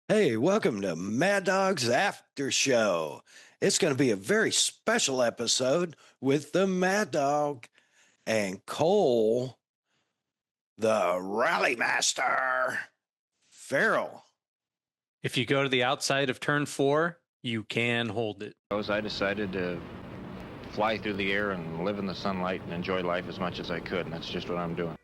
Hey, welcome to Mad Dog's After Show. It's going to be a very special episode with the Mad Dog and Cole, the Rally Master, Farrell. If you go to the outside of turn 4, you can hold it. I decided to fly through the air and live in the sunlight and enjoy life as much as I could, and that's just what I'm doing.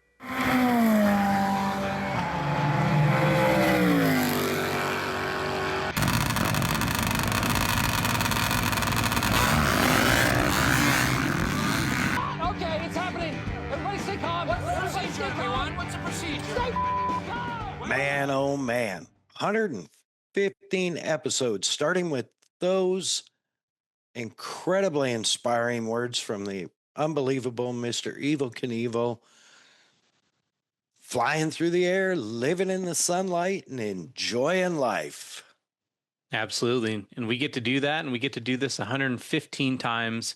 Okay, it's happening. Everybody stay calm. What's the procedure, everyone? What's the procedure? Stay calm. Man, oh man. 115 episodes, starting with those incredibly inspiring words from the unbelievable Mr. Evil Knievel. Flying through the air, living in the sunlight, and enjoying life. Absolutely. And we get to do that, and we get to do this 115 times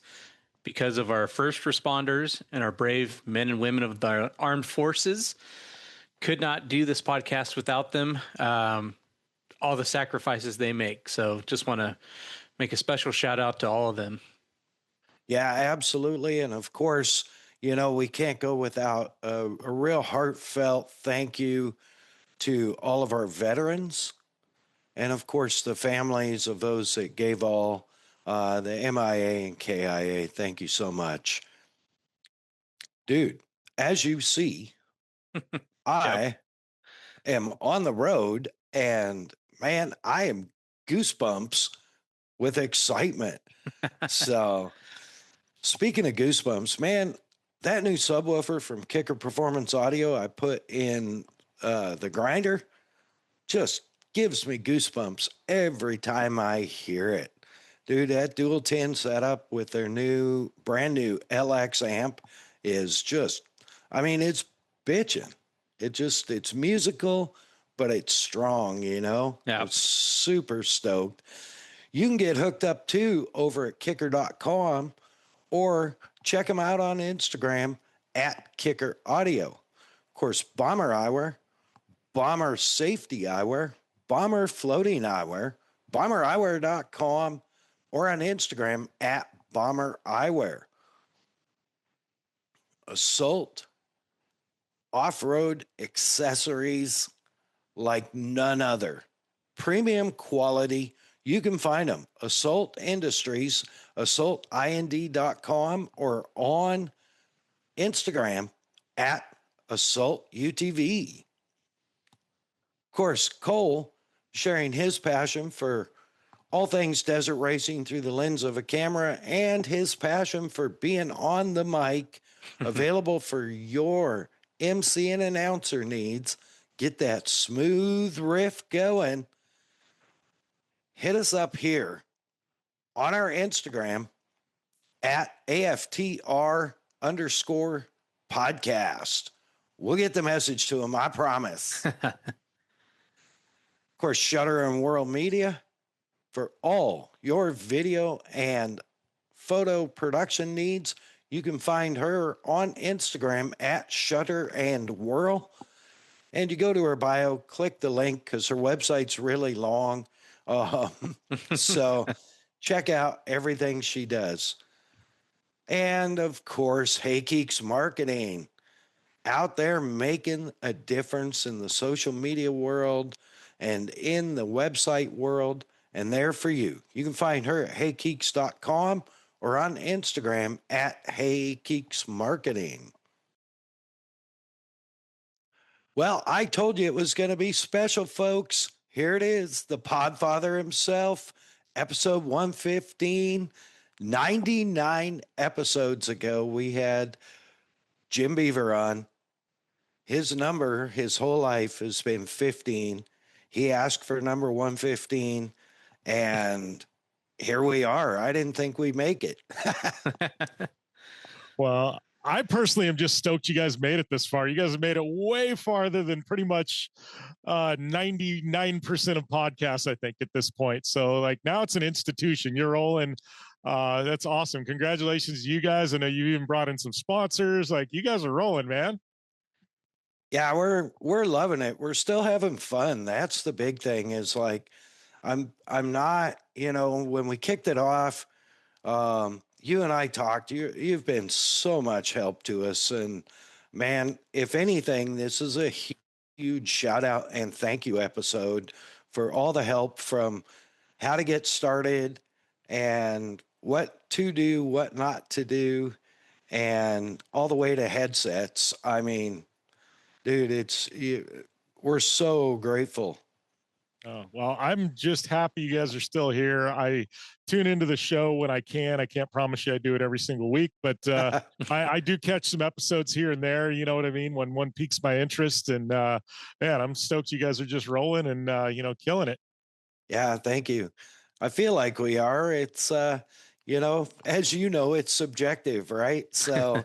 because of our first responders and our brave men and women of the armed forces. Could not do this podcast without them. All the sacrifices they make. So just want to make a special shout out to all of them. Yeah, absolutely. And of course, you know, we can't go without a real heartfelt thank you to all of our veterans. And of course, the families of those that gave all, the MIA and KIA. Thank you so much. Dude, as you see, I am on the road, and man, I am goosebumps with excitement. So, speaking of goosebumps, man, that new subwoofer from Kicker Performance Audio I put in the grinder just gives me goosebumps every time I hear it. Dude, that dual 10 setup with their brand new LX amp is just, I mean, it's bitching. It's musical, but it's strong, you know? Yeah. I'm super stoked. You can get hooked up too over at kicker.com or check them out on Instagram at Kicker Audio. Of course, Bomber Eyewear, Bomber Safety Eyewear, Bomber Floating Eyewear, bombereyewear.com, or on Instagram at Bomber Eyewear. Assault off-road accessories like none other. Premium quality. You can find them. Assault Industries, assaultind.com, or on Instagram at Assault UTV. Of course, Cole sharing his passion for all things desert racing through the lens of a camera and his passion for being on the mic, available for your MC and announcer needs. Get that smooth riff going. Hit us up here on our Instagram at AFTR_podcast. We'll get the message to him, I promise. Of course, Shutter and World Media for all your video and photo production needs. You can find her on Instagram at Shutter and Whirl. And you go to her bio, click the link because her website's really long. So check out everything she does. And of course, Hey Geeks Marketing, out there making a difference in the social media world and in the website world, and there for you. You can find her at heygeeks.com or on Instagram at heygeeksmarketing. Well, I told you it was going to be special, folks. Here it is, the PodFather himself, episode 115. 99 episodes ago, we had Jim Beaver on. His number, his whole life has been 15. He asked for number 115, and here we are. I didn't think we'd make it. Well, I personally am just stoked you guys made it this far. You guys have made it way farther than pretty much 99% of podcasts, I think, at this point. So like now it's an institution. You're rolling. That's awesome. Congratulations to you guys. I know you even brought in some sponsors. Like you guys are rolling, man. Yeah, we're loving it. We're still having fun. That's the big thing is like I'm not, when we kicked it off, you and I talked, you've been so much help to us. And man, if anything, this is a huge shout out and thank you episode for all the help from how to get started and what to do, what not to do, and all the way to headsets. I mean, dude, we're so grateful. Oh, well, I'm just happy you guys are still here. I tune into the show when I can. I can't promise you I do it every single week, but I do catch some episodes here and there. You know what I mean? When one piques my interest, and man, I'm stoked you guys are just rolling and killing it. Yeah, thank you. I feel like we are. It's as you know, it's subjective, right? So,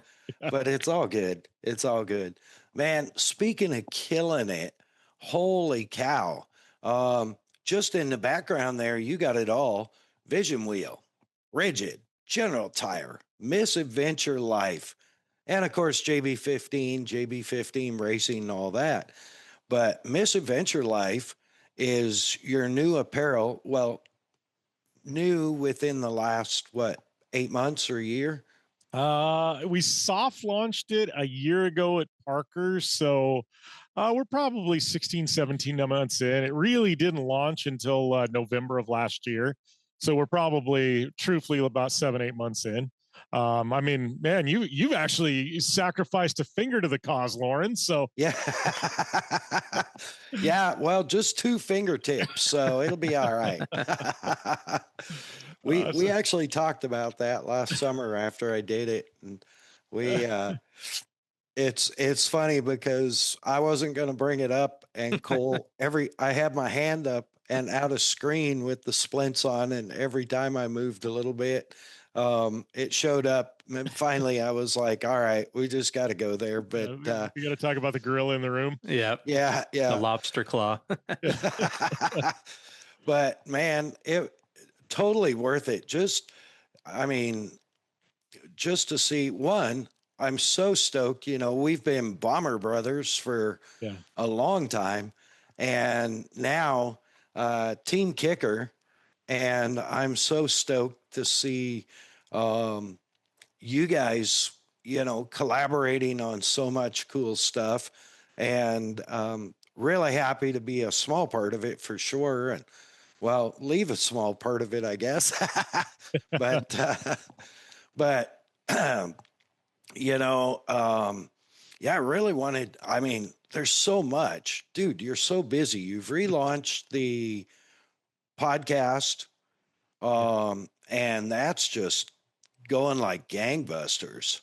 but it's all good. It's all good. Man, speaking of killing it, holy cow. Um, just in the background there, you got it all. Vision wheel, rigid, general tire, misadventure life, and of course JB15 racing and all that. But misadventure life is your new apparel. Well, new within the last, what, 8 months or a year? We soft launched it a year ago at Parker. So we're probably 16, 17 months in. It really didn't launch until November of last year. So we're probably truthfully about 7, 8 months in. I mean, man, you've actually sacrificed a finger to the cause, Lauren. So Yeah. Yeah. Well, just two fingertips. So it'll be all right. We actually talked about that last summer after I did it. And we, it's funny because I wasn't going to bring it up, and Cole, I had my hand up and out of screen with the splints on, and every time I moved a little bit, it showed up. And finally, I was like, "All right, we just got to go there." But we got to talk about the gorilla in the room. Yep. yeah, The lobster claw. but man, it totally worth it. I mean, just to see one. I'm so stoked. We've been Bomber Brothers for Yeah. a long time, and now Team Kicker, and I'm so stoked to see you guys, collaborating on so much cool stuff, and really happy to be a small part of it for sure. And well, leave a small part of it, I guess, but but yeah, I really wanted, I mean, there's so much. Dude, you're so busy. You've relaunched the podcast, and that's just going like gangbusters.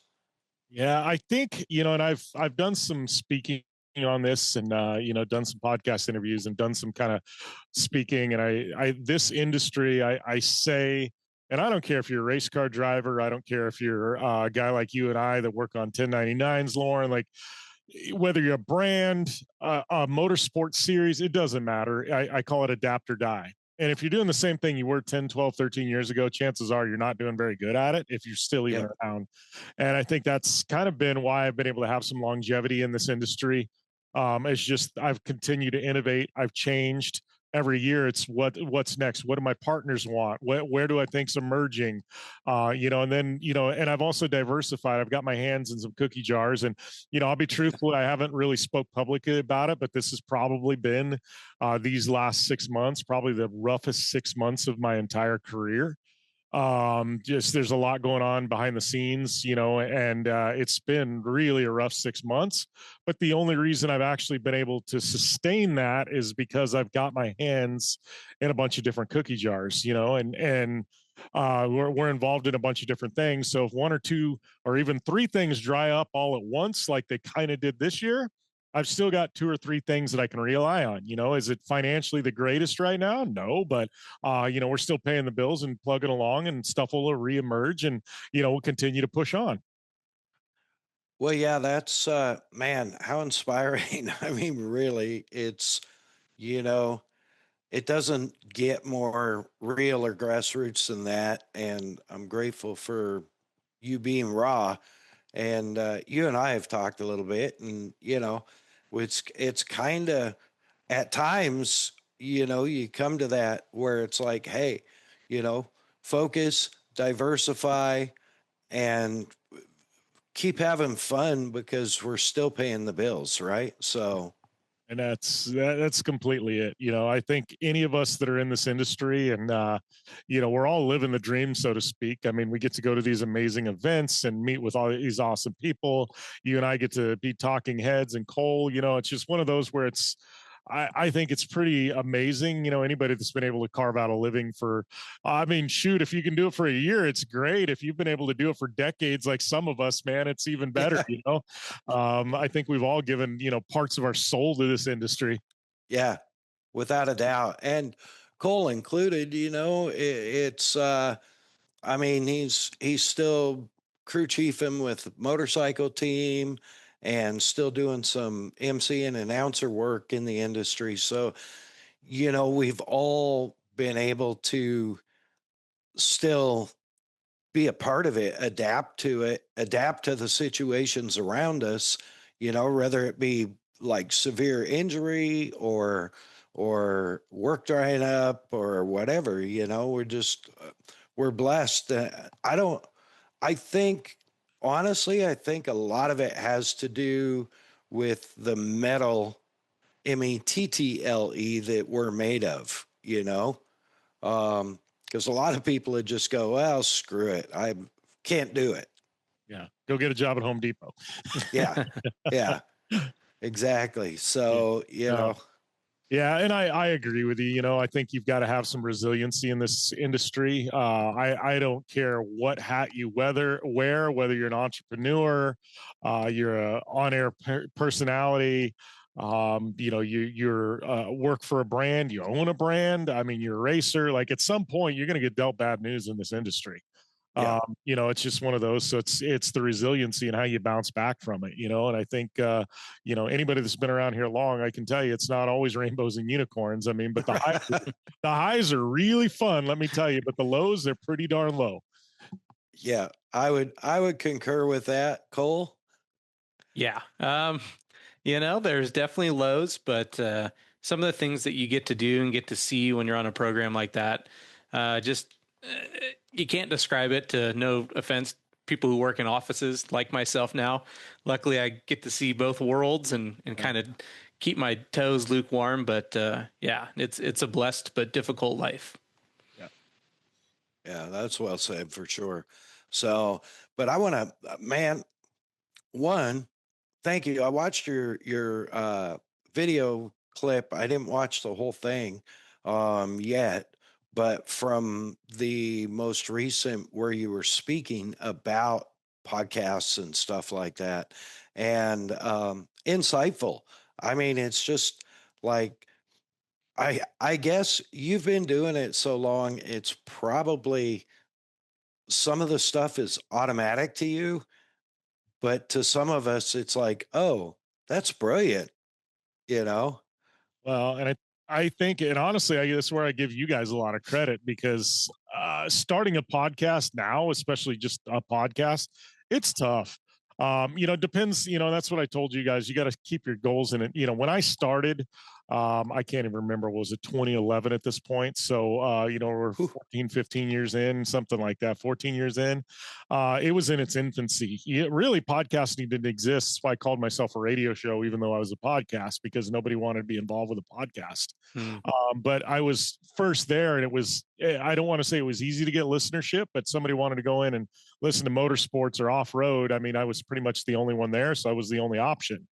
Yeah, I think, and I've done some speaking on this and done some podcast interviews and done some kind of speaking. And I this industry, I say, and I don't care if you're a race car driver, I don't care if you're a guy like you and I that work on 1099s, Lauren, like whether you're a brand, a motorsport series, it doesn't matter. I call it adapt or die. And if you're doing the same thing you were 10, 12, 13 years ago, chances are you're not doing very good at it if you're still even around. And I think that's kind of been why I've been able to have some longevity in this industry. It's just I've continued to innovate. I've changed every year. It's what's next. What do my partners want? Where do I think's emerging? And then and I've also diversified. I've got my hands in some cookie jars, and I'll be truthful. I haven't really spoke publicly about it, but this has probably been these last 6 months, probably the roughest 6 months of my entire career. Just there's a lot going on behind the scenes, and it's been really a rough 6 months. But the only reason I've actually been able to sustain that is because I've got my hands in a bunch of different cookie jars, and we're involved in a bunch of different things. So if one or two or even three things dry up all at once, like they kind of did this year, I've still got two or three things that I can rely on. Is it financially the greatest right now? No, but we're still paying the bills and plugging along, and stuff will reemerge, and we'll continue to push on. Well, yeah, that's man, how inspiring. I mean, really, it's you know, it doesn't get more real or grassroots than that. And I'm grateful for you being raw. And you and I have talked a little bit, and It's kind of, at times, you come to that where it's like, hey, focus, diversify, and keep having fun because we're still paying the bills, right? So, And that's completely it. I think any of us that are in this industry and, we're all living the dream, so to speak. I mean, we get to go to these amazing events and meet with all these awesome people. You and I get to be talking heads, and Cole, it's just one of those where I think it's pretty amazing. Anybody that's been able to carve out a living for, I mean, shoot, if you can do it for a year, it's great. If you've been able to do it for decades, like some of us, man, it's even better. I think we've all given, parts of our soul to this industry. yeah, without a doubt. And Cole included, it's, I mean, he's still crew chiefing with motorcycle team and still doing some MC and announcer work in the industry. So, we've all been able to still be a part of it, adapt to it, adapt to the situations around us, whether it be like severe injury or work drying up or whatever, we're blessed. I think, honestly, I think a lot of it has to do with the metal, METTLE, that we're made of, because a lot of people would just go, well, screw it, I can't do it. Yeah. Go get a job at Home Depot. Yeah. Yeah, exactly. So, Yeah, and I agree with you. I think you've got to have some resiliency in this industry. I don't care what hat you wear, whether you're an entrepreneur, you're a on-air personality, you're work for a brand, you own a brand. I mean, you're a racer. Like at some point, you're going to get dealt bad news in this industry. yeah, It's just one of those. So it's the resiliency and how you bounce back from it, and I think, anybody that's been around here long, I can tell you it's not always rainbows and unicorns. I mean, but the highs are really fun, let me tell you, but the lows, they're pretty darn low. yeah, I would concur with that, Cole. Yeah. There's definitely lows, but some of the things that you get to do and get to see when you're on a program like that, you can't describe it. To no offense, people who work in offices like myself now. Luckily, I get to see both worlds and kind of keep my toes lukewarm. But yeah, it's a blessed but difficult life. Yeah, that's well said for sure. So, but I want to, man, one, thank you. I watched your video clip. I didn't watch the whole thing yet, but from the most recent where you were speaking about podcasts and stuff like that, and insightful. I mean, it's just like, I guess you've been doing it so long, it's probably some of the stuff is automatic to you, but to some of us, it's like, oh, that's brilliant, you know? Well, and I think, and honestly, that's where I give you guys a lot of credit, because starting a podcast now, especially just a podcast, it's tough. Depends, that's what I told you guys. You got to keep your goals in it. When I started, I can't even remember, was it 2011 at this point? So, we're 14, 15 years in, something like that, 14 years in. It was in its infancy. Really, podcasting didn't exist. That's why I called myself a radio show, even though I was a podcast, because nobody wanted to be involved with a podcast. But I was first there, and it was, I don't want to say it was easy to get listenership, but somebody wanted to go in and listen to motorsports or off-road. I mean, I was pretty much the only one there, so I was the only option.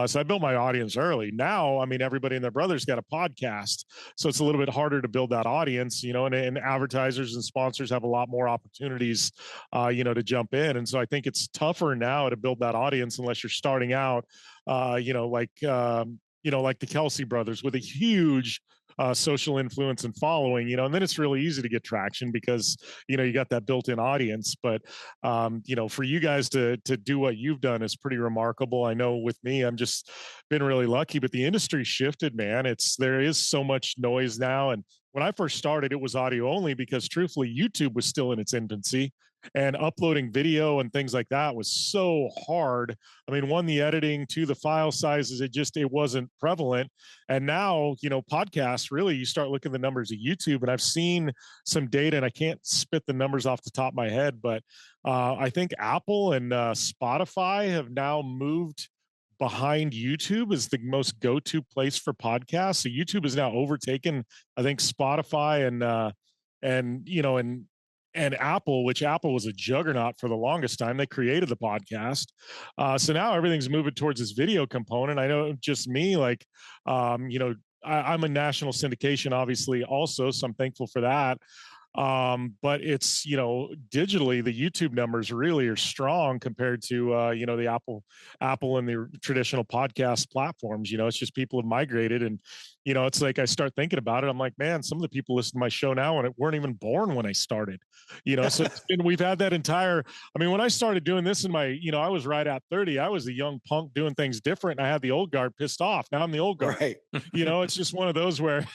So I built my audience early. Now, I mean, everybody and their brother's got a podcast, so it's a little bit harder to build that audience, and advertisers and sponsors have a lot more opportunities, to jump in. And so I think it's tougher now to build that audience unless you're starting out, like the Kelsey brothers with a huge social influence and following, and then it's really easy to get traction because, you got that built-in audience. But, for you guys to do what you've done is pretty remarkable. I know with me, I'm just been really lucky, but the industry shifted, man. There is so much noise now. And when I first started, it was audio only because truthfully, YouTube was still in its infancy. and uploading video and things like that was so hard. I mean, one, the editing, two, the file sizes, it wasn't prevalent. And now, podcasts, really, you start looking at the numbers of YouTube, and I've seen some data, and I can't spit the numbers off the top of my head, but I think Apple and Spotify have now moved behind YouTube as the most go-to place for podcasts. So YouTube has now overtaken, I think, Spotify and and Apple, which Apple was a juggernaut for the longest time. They created the podcast. So now everything's moving towards this video component. I know just me, like, I'm a national syndication, obviously, also, so I'm thankful for that. But it's, digitally, the YouTube numbers really are strong compared to the Apple and the traditional podcast platforms. It's just people have migrated, and it's like I start thinking about it, I'm like, man, some of the people listen to my show now and weren't even born when I started. So we've had that entire, I mean, when I started doing this in my, I was right at 30, I was a young punk doing things different, and I had the old guard pissed off. Now I'm the old guard. Right. It's just one of those where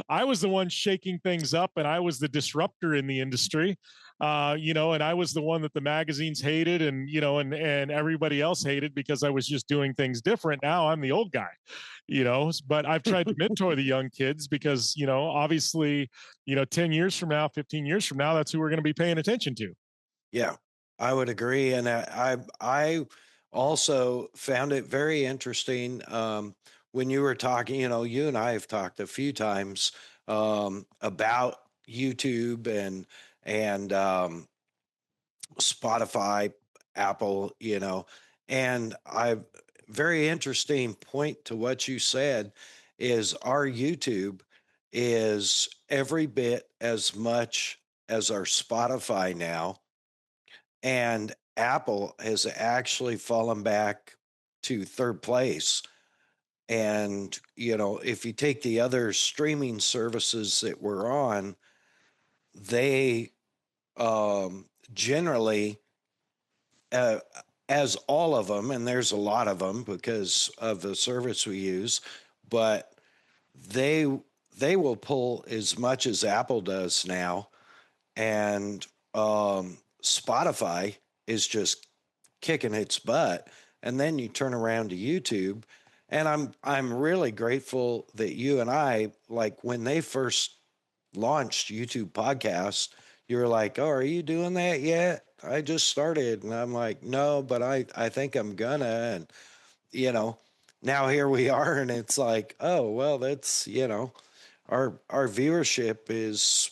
I was the one shaking things up, and I was the disruptor in the industry. And I was the one that the magazines hated, and and everybody else hated because I was just doing things different. Now I'm the old guy, but I've tried to mentor the young kids because, obviously, 10 years from now, 15 years from now, that's who we're going to be paying attention to. Yeah, I would agree. And I also found it very interesting when you were talking, you and I have talked a few times about YouTube and Spotify, Apple, and very interesting point to what you said is our YouTube is every bit as much as our Spotify now, and Apple has actually fallen back to third place. And, if you take the other streaming services that we're on, they generally, as all of them, and there's a lot of them because of the service we use, but they will pull as much as Apple does now, and Spotify is just kicking its butt. And then you turn around to YouTube, and I'm really grateful that you and I, like, when they first launched YouTube podcast, you were like, "Oh, are you doing that yet? I just started." And I'm like, "No, but I think I'm gonna." And now here we are, and it's like, oh well, that's our viewership is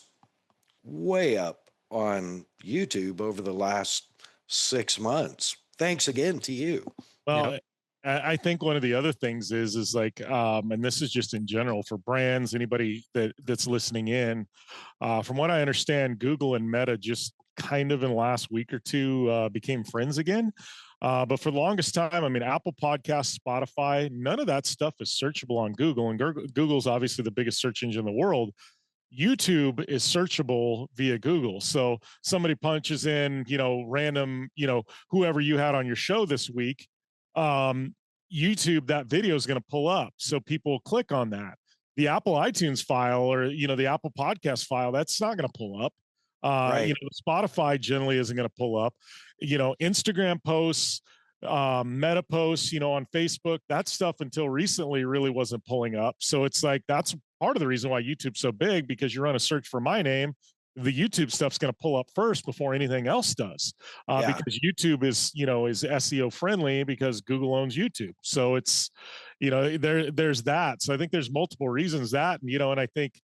way up on YouTube over the last 6 months. Thanks again to you. Well, I think one of the other things is like, and this is just in general for brands, anybody that's listening in, from what I understand, Google and Meta just kind of in the last week or two became friends again. But for the longest time, I mean, Apple Podcasts, Spotify, none of that stuff is searchable on Google. And Google's obviously the biggest search engine in the world. YouTube is searchable via Google. So somebody punches in, random, whoever you had on your show this week, YouTube, that video is going to pull up. So people click on that. The Apple iTunes file or, the Apple podcast file, that's not going to pull up. Right. Spotify generally isn't going to pull up. Instagram posts, Meta posts, on Facebook, that stuff until recently really wasn't pulling up. So it's like, that's part of the reason why YouTube's so big, because you run a search for my name, the YouTube stuff's going to pull up first before anything else does, because YouTube is SEO friendly because Google owns YouTube. So it's, there's that. So I think there's multiple reasons that, and I think,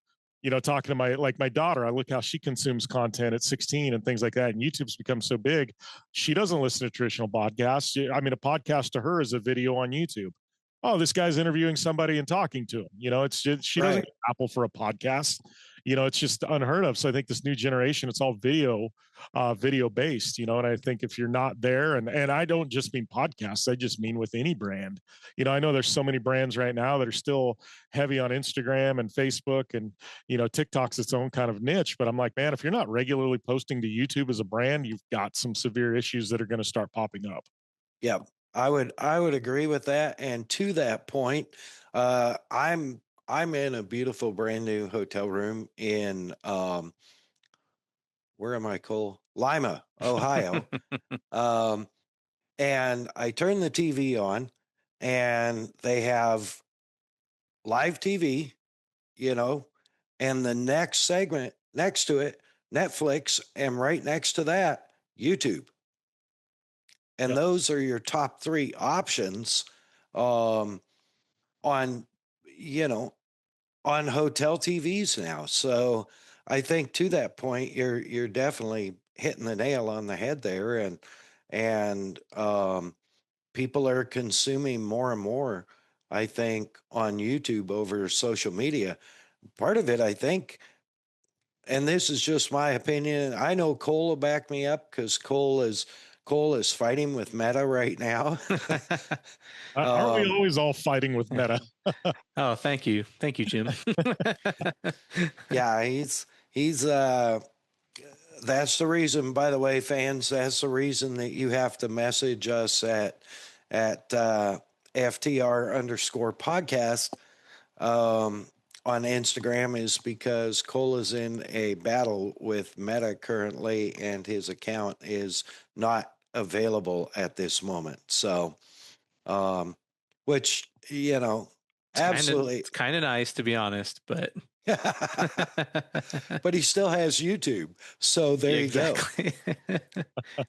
talking to my daughter, I look how she consumes content at 16 and things like that. And YouTube's become so big. She doesn't listen to traditional podcasts. I mean, a podcast to her is a video on YouTube. Oh, this guy's interviewing somebody and talking to him. It's just, she doesn't get Apple for a podcast. It's just unheard of. So I think this new generation, it's all video based, and I think if you're not there, and I don't just mean podcasts, I just mean with any brand, I know there's so many brands right now that are still heavy on Instagram and Facebook, and, TikTok's its own kind of niche, but I'm like, man, if you're not regularly posting to YouTube as a brand, you've got some severe issues that are going to start popping up. Yeah, I would agree with that. And to that point, I'm in a beautiful brand new hotel room in where am I, Cole? Lima, Ohio. And I turn the TV on, and they have live TV, you know, and the next segment next to it, Netflix, and right next to that, YouTube. And Yep. those are your top three options on, you know, on hotel TVs now. So I think to that point, you're definitely hitting the nail on the head there, and people are consuming more and more, I think, on YouTube over social media. Part of it, I think, and this is just my opinion. I know Cole will back me up because Cole is fighting with Meta right now. Aren't we always all fighting with Meta? Oh, thank you, Jim. Yeah, he's that's the reason, by the way, fans, that's the reason that you have to message us at FTR_podcast on Instagram, is because Cole is in a battle with Meta currently, and his account is not available at this moment. So, which, absolutely. It's kind of nice, to be honest, but But he still has YouTube. So there you go.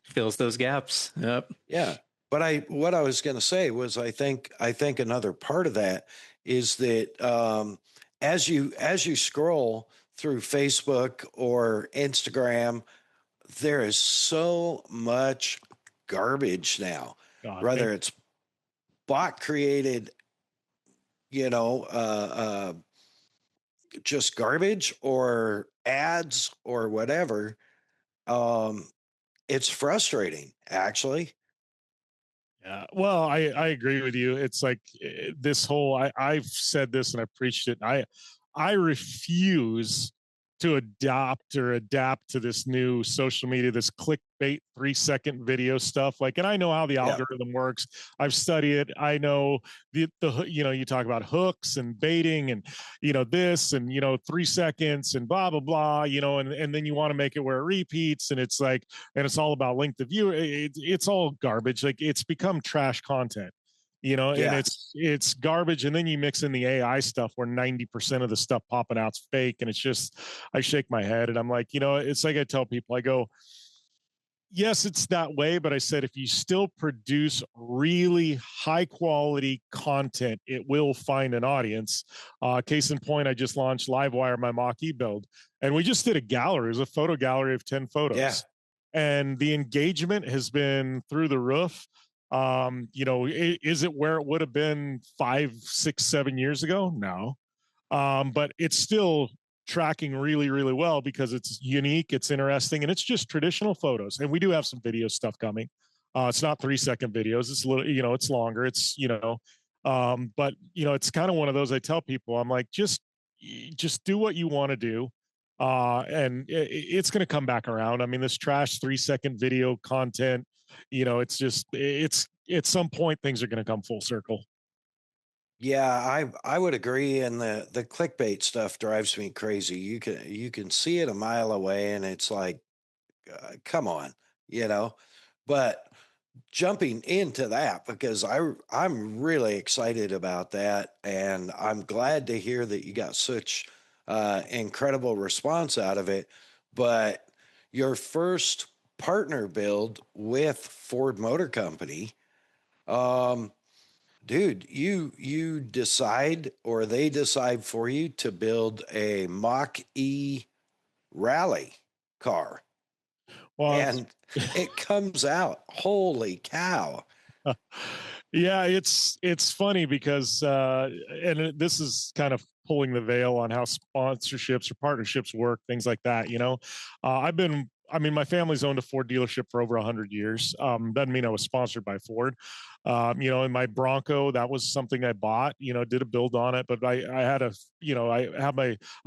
Fills those gaps. Yep. Yeah. But what I was going to say was, I think another part of that is that as you scroll through Facebook or Instagram, there is so much garbage now, whether it's bot created, just garbage or ads or whatever. It's frustrating, actually. Yeah, well, I agree with you. It's like this whole, I've said this and I preached it. I refuse to adopt or adapt to this new social media, this clickbait 3-second video stuff. Like, and I know how the algorithm works. I've studied it. I know the you talk about hooks and baiting and, this and, 3 seconds and blah, blah, blah, and then you want to make it where it repeats. And it's like, and it's all about length of view. It's all garbage. Like, it's become trash content. And it's garbage. And then you mix in the AI stuff where 90% of the stuff popping out's fake. And it's just, I shake my head and I'm like, it's like I tell people, I go, yes, it's that way. But I said, if you still produce really high quality content, it will find an audience. Case in point, I just launched Livewire, my mock e-build, and we just did a gallery. It was a photo gallery of 10 photos. Yeah. And the engagement has been through the roof. Is it where it would have been 5, 6, 7 years ago? No. But it's still tracking really, really well because it's unique, it's interesting, and it's just traditional photos. And we do have some video stuff coming. It's not 3-second videos. It's a little, it's longer. It's, but it's kind of one of those, I tell people, I'm like, just do what you want to do. And it's going to come back around. I mean, this trash 3-second video content, it's at some point things are going to come full circle. Yeah, I would agree. And the clickbait stuff drives me crazy. You can see it a mile away, and it's like, come on, But jumping into that, because I'm really excited about that, and I'm glad to hear that you got such incredible response out of it. But your first partner build with Ford Motor Company, dude, you decide, or they decide for you, to build a Mach E rally car. Well, and it comes out, holy cow. Yeah, it's funny because and this is kind of pulling the veil on how sponsorships or partnerships work, things like that. My family's owned a Ford dealership for over 100 years. Doesn't mean I was sponsored by Ford. In my Bronco, that was something I bought, did a build on it, but I've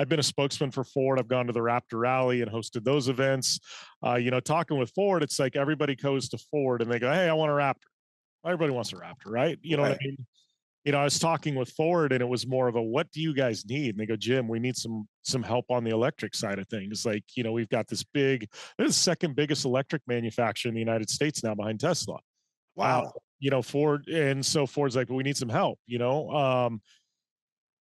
been a spokesman for Ford. I've gone to the Raptor Rally and hosted those events. Talking with Ford, it's like everybody goes to Ford and they go, hey, I want a Raptor. Everybody wants a Raptor, right? You know what I mean? I was talking with Ford, and it was more of a, what do you guys need? And they go, Jim, we need some help on the electric side of things. Like, we've got this big, they're the second biggest electric manufacturer in the United States now behind Tesla. Wow. Ford, and so Ford's like, well, we need some help,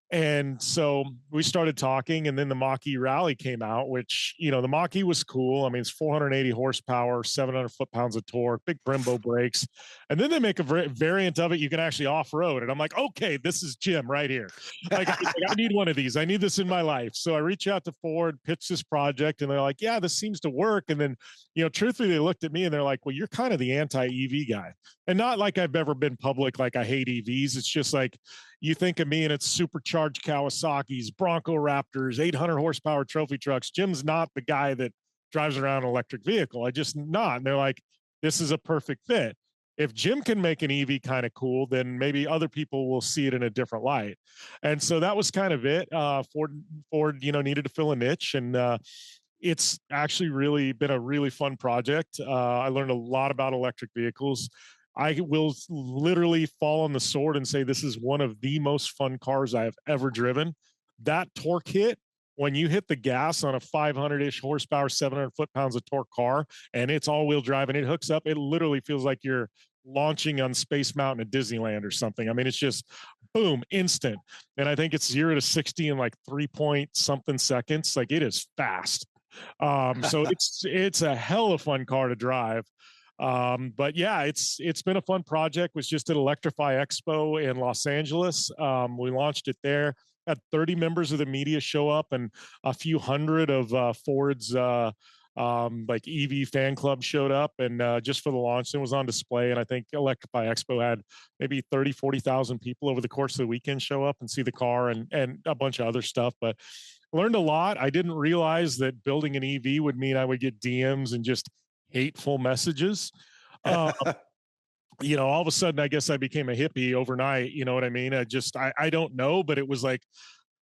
and so we started talking, and then the Mach-E Rally came out, which, the Mach-E was cool. I mean, it's 480 horsepower, 700 foot-pounds of torque, big Brembo brakes. And then they make a variant of it you can actually off-road. And I'm like, okay, this is Jim right here. Like, I need one of these. I need this in my life. So I reach out to Ford, pitch this project, and they're like, yeah, this seems to work. And then, truthfully, they looked at me and they're like, well, you're kind of the anti-EV guy. And not like I've ever been public, like I hate EVs. It's just like, you think of me and it's supercharged Kawasaki's, Bronco Raptors, 800 horsepower trophy trucks. Jim's not the guy that drives around an electric vehicle. I just not. And they're like, this is a perfect fit. If Jim can make an EV kind of cool, then maybe other people will see it in a different light. And so that was kind of it. Ford, needed to fill a niche, and it's actually really been a really fun project. I learned a lot about electric vehicles. I will literally fall on the sword and say this is one of the most fun cars I have ever driven. That torque hit, when you hit the gas on a 500-ish horsepower, 700 foot-pounds of torque car, and it's all-wheel drive and it hooks up, it literally feels like you're launching on Space Mountain at Disneyland or something. I mean, it's just boom, instant. And I think it's 0 to 60 in like 3-point-something seconds. Like, it is fast. So it's a hell of a fun car to drive. But yeah, it's been a fun project. Was just at Electrify Expo in Los Angeles. We launched it there. Had 30 members of the media show up, and a few hundred of Ford's like EV fan club showed up, and just for the launch, it was on display. And I think Electrify Expo had maybe 30-40,000 people over the course of the weekend show up and see the car, and a bunch of other stuff. But learned a lot. I didn't realize that building an EV would mean I would get DMs and just hateful messages. All of a sudden, I guess I became a hippie overnight. You know what I mean? I don't know, but it was like,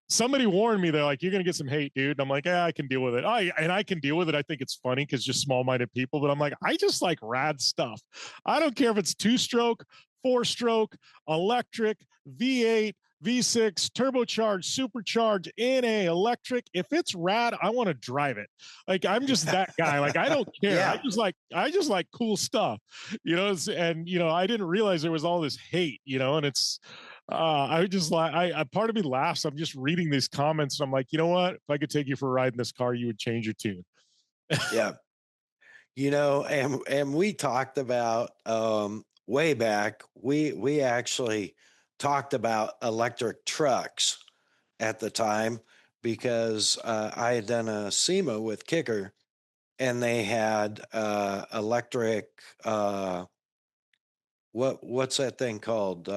somebody warned me. They're like, you're going to get some hate, dude. And I'm like, yeah, I can deal with it. I can deal with it. I think it's funny because just small-minded people, but I'm like, I just like rad stuff. I don't care if it's 2-stroke, 4-stroke, electric, V8, V6, turbocharged, supercharged, NA, electric. If it's rad, I want to drive it. Like, I'm just that guy. Like, I don't care. Yeah. I just like cool stuff, and I didn't realize there was all this hate, and it's, I just like, I part of me laughs. I'm just reading these comments and I'm like, you know what? If I could take you for a ride in this car, you would change your tune. Yeah. And we talked about, way back, we actually talked about electric trucks at the time, because I had done a SEMA with Kicker, and they had electric, what's that thing called?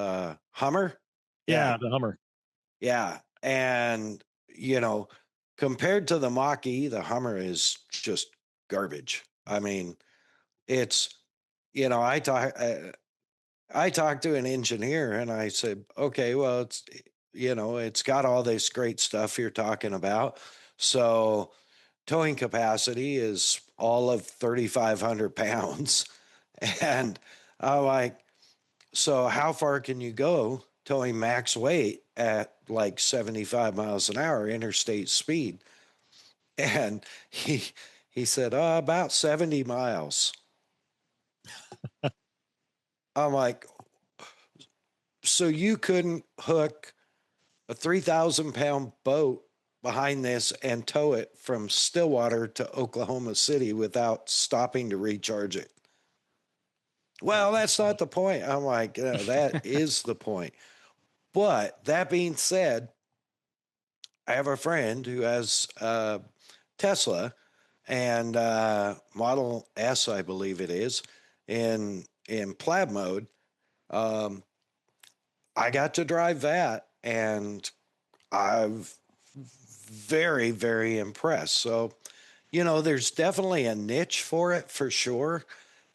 Hummer? Yeah, the Hummer. Yeah. And, compared to the Mach-E, the Hummer is just garbage. I mean, it's, I talked to an engineer and I said, okay, well, it's got all this great stuff you're talking about. So towing capacity is all of 3,500 pounds. And I'm like, so how far can you go towing max weight at like 75 miles an hour interstate speed? And he said, about 70 miles. I'm like, so you couldn't hook a 3,000-pound boat behind this and tow it from Stillwater to Oklahoma City without stopping to recharge it? Well, that's not the point. I'm like, that is the point. But that being said, I have a friend who has Tesla and Model S, I believe it is, in plaid mode. I got to drive that, and I'm very, very impressed. So, there's definitely a niche for it for sure.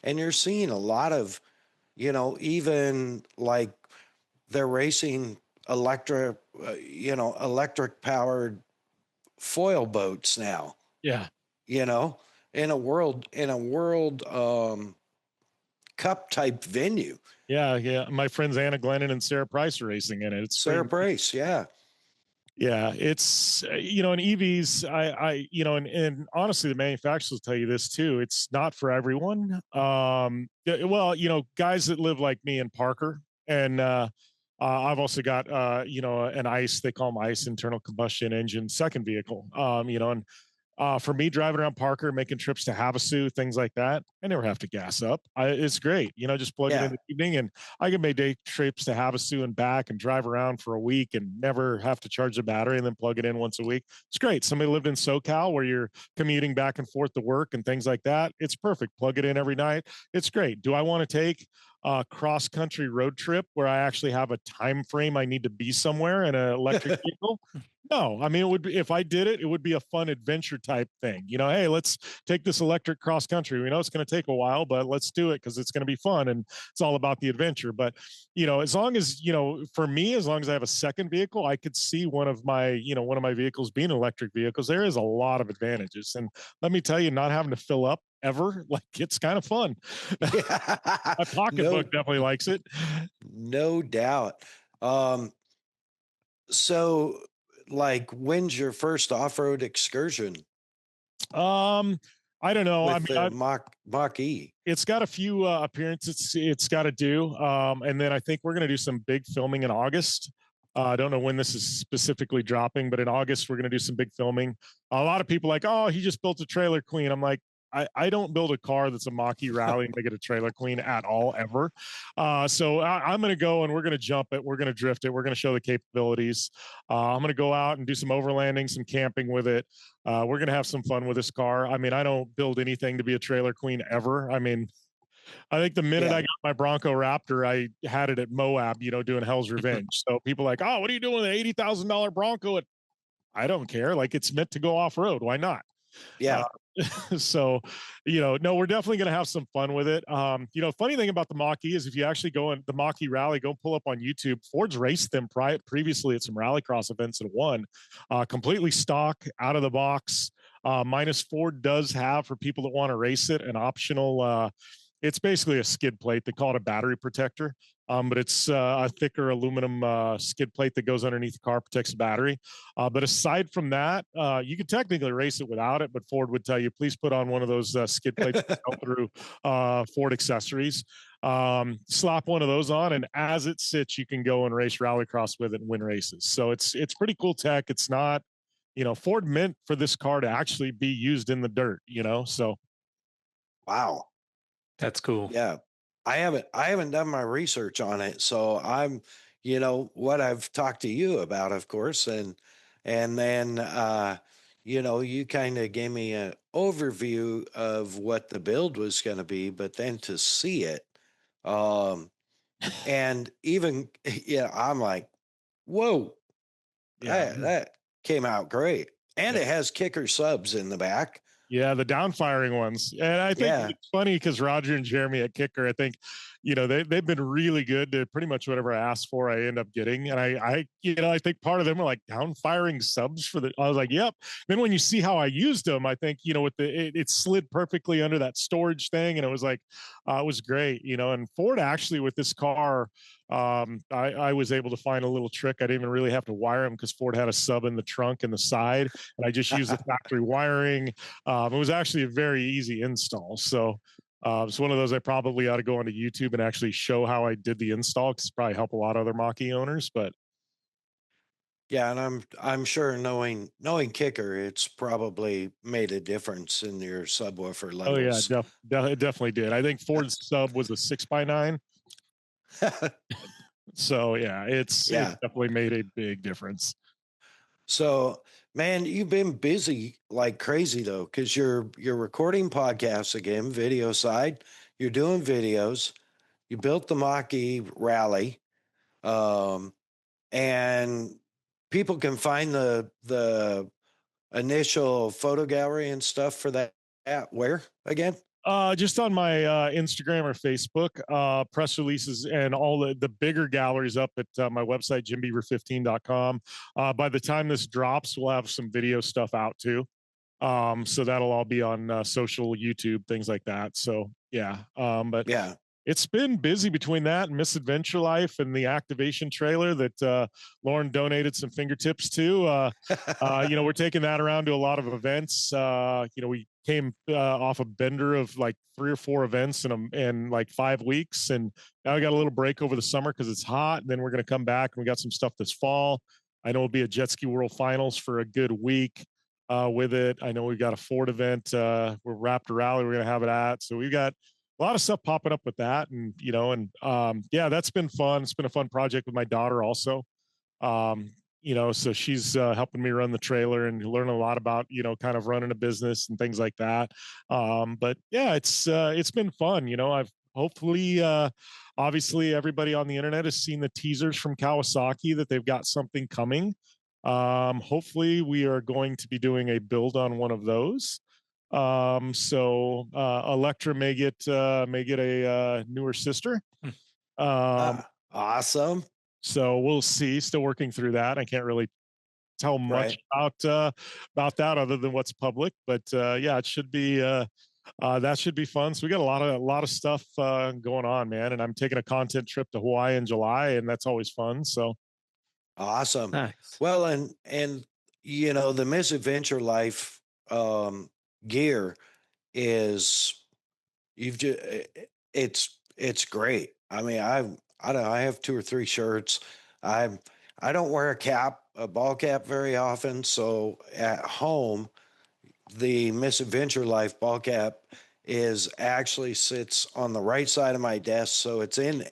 And you're seeing a lot of, even like they're racing electric powered foil boats now. Yeah. In a world Cup type venue. Yeah. My friends Anna Glennon and Sarah Price are racing in it. It's Sarah Price, yeah. Yeah, it's in EVs, and honestly, the manufacturers will tell you this too. It's not for everyone. Well, guys that live like me in Parker, and I've also got an ICE. They call them ICE, internal combustion engine second vehicle. And for me, driving around Parker, making trips to Havasu, things like that, I never have to gas up. It's great. Just plug it in the evening, and I can make day trips to Havasu and back and drive around for a week and never have to charge the battery and then plug it in once a week. It's great. Somebody lived in SoCal where you're commuting back and forth to work and things like that. It's perfect. Plug it in every night. It's great. Do I want to take a cross-country road trip where I actually have a time frame I need to be somewhere in an electric vehicle? No, I mean, it would be, if I did it, it would be a fun adventure type thing. Hey, let's take this electric cross country. We know it's going to take a while, but let's do it because it's going to be fun and it's all about the adventure. But, as long as, for me, as long as I have a second vehicle, I could see one of my vehicles being electric vehicles. There is a lot of advantages. And let me tell you, not having to fill up ever, like, it's kind of fun. My pocketbook definitely likes it. No doubt. So, like, when's your first off-road excursion? I don't know. With the Mach E. It's got a few appearances it's got to do. And then I think we're going to do some big filming in August. I don't know when this is specifically dropping, but in August, we're going to do some big filming. A lot of people like, oh, he just built a trailer queen. I'm like, I don't build a car that's a Mach-E rally and make it a trailer queen at all, ever. So I'm going to go and we're going to jump it. We're going to drift it. We're going to show the capabilities. I'm going to go out and do some overlanding, some camping with it. We're going to have some fun with this car. I mean, I don't build anything to be a trailer queen ever. I mean, I think the minute I got my Bronco Raptor, I had it at Moab, doing Hell's Revenge. So people are like, oh, what are you doing with an $80,000 Bronco? I don't care. Like, it's meant to go off road. Why not? Yeah. So, no, we're definitely going to have some fun with it. Funny thing about the Mach-E is if you actually go in the Mach-E rally, go pull up on YouTube. Ford's raced them previously at some rallycross events and won. Completely stock, out of the box. Minus Ford does have, for people that want to race it, an optional, it's basically a skid plate. They call it a battery protector. But it's a thicker aluminum skid plate that goes underneath the car, protects the battery. But aside from that, you could technically race it without it, but Ford would tell you, please put on one of those skid plates through Ford accessories. Slap one of those on, and as it sits, you can go and race rallycross with it and win races. So it's pretty cool tech. It's not, Ford meant for this car to actually be used in the dirt, so. Wow. That's cool. Yeah. I haven't done my research on it. So I'm, what I've talked to you about, of course. And then, you kind of gave me an overview of what the build was going to be, but then to see it, and even, I'm like, whoa, that came out great. And it has kicker subs in the back. Yeah, the downfiring ones. And I think it's funny because Roger and Jeremy at Kicker, I think, they've been really good to pretty much whatever I asked for, I end up getting. And I think part of them are like downfiring subs I was like, yep. Then when you see how I used them, I think, with it slid perfectly under that storage thing. And it was like, it was great, and Ford actually with this car, I was able to find a little trick. I didn't even really have to wire them because Ford had a sub in the trunk and the side, and I just used the factory wiring. It was actually a very easy install. So it's one of those I probably ought to go onto YouTube and actually show how I did the install, because it's probably help a lot of other Mach-E owners. But yeah, and I'm sure knowing Kicker, it's probably made a difference in your subwoofer levels. Oh yeah, it definitely did. I think Ford's sub was a 6x9. So yeah, it definitely made a big difference. So, man, you've been busy like crazy though, because you're recording podcasts again, video side. You're doing videos. You built the Mach-E rally, and people can find the initial photo gallery and stuff for that at where again? Just on my Instagram or Facebook, press releases and all the bigger galleries up at my website, jimbeaver15.com. By the time this drops, we'll have some video stuff out too. So that'll all be on social, YouTube, things like that. So yeah. But yeah, it's been busy between that and Misadventure Life and the activation trailer that Lauren donated some fingertips to. We're taking that around to a lot of events. We came off a bender of like 3 or 4 events in like 5 weeks, and now we got a little break over the summer because it's hot. And then we're going to come back and we got some stuff this fall. I know it'll be a Jet Ski World Finals for a good week with it. I know we've got a Ford event. We're Raptor Rally. We're going to have it at. So we've got a lot of stuff popping up with that. And, that's been fun. It's been a fun project with my daughter also. So she's helping me run the trailer and learn a lot about, kind of running a business and things like that. But yeah, it's been fun. I've hopefully, obviously everybody on the internet has seen the teasers from Kawasaki that they've got something coming. Hopefully we are going to be doing a build on one of those. Electra may get a newer sister. Awesome. So we'll see. Still working through that. I can't really tell much about that other than what's public, but it should be that should be fun. So we got a lot of stuff going on, man. And I'm taking a content trip to Hawaii in July, and that's always fun. So awesome. Nice. Well, and the Misadventure Life gear is it's great. I mean, I have 2 or 3 shirts. I don't wear a ball cap very often. So at home, the Misadventure Life ball cap actually sits on the right side of my desk. So it's in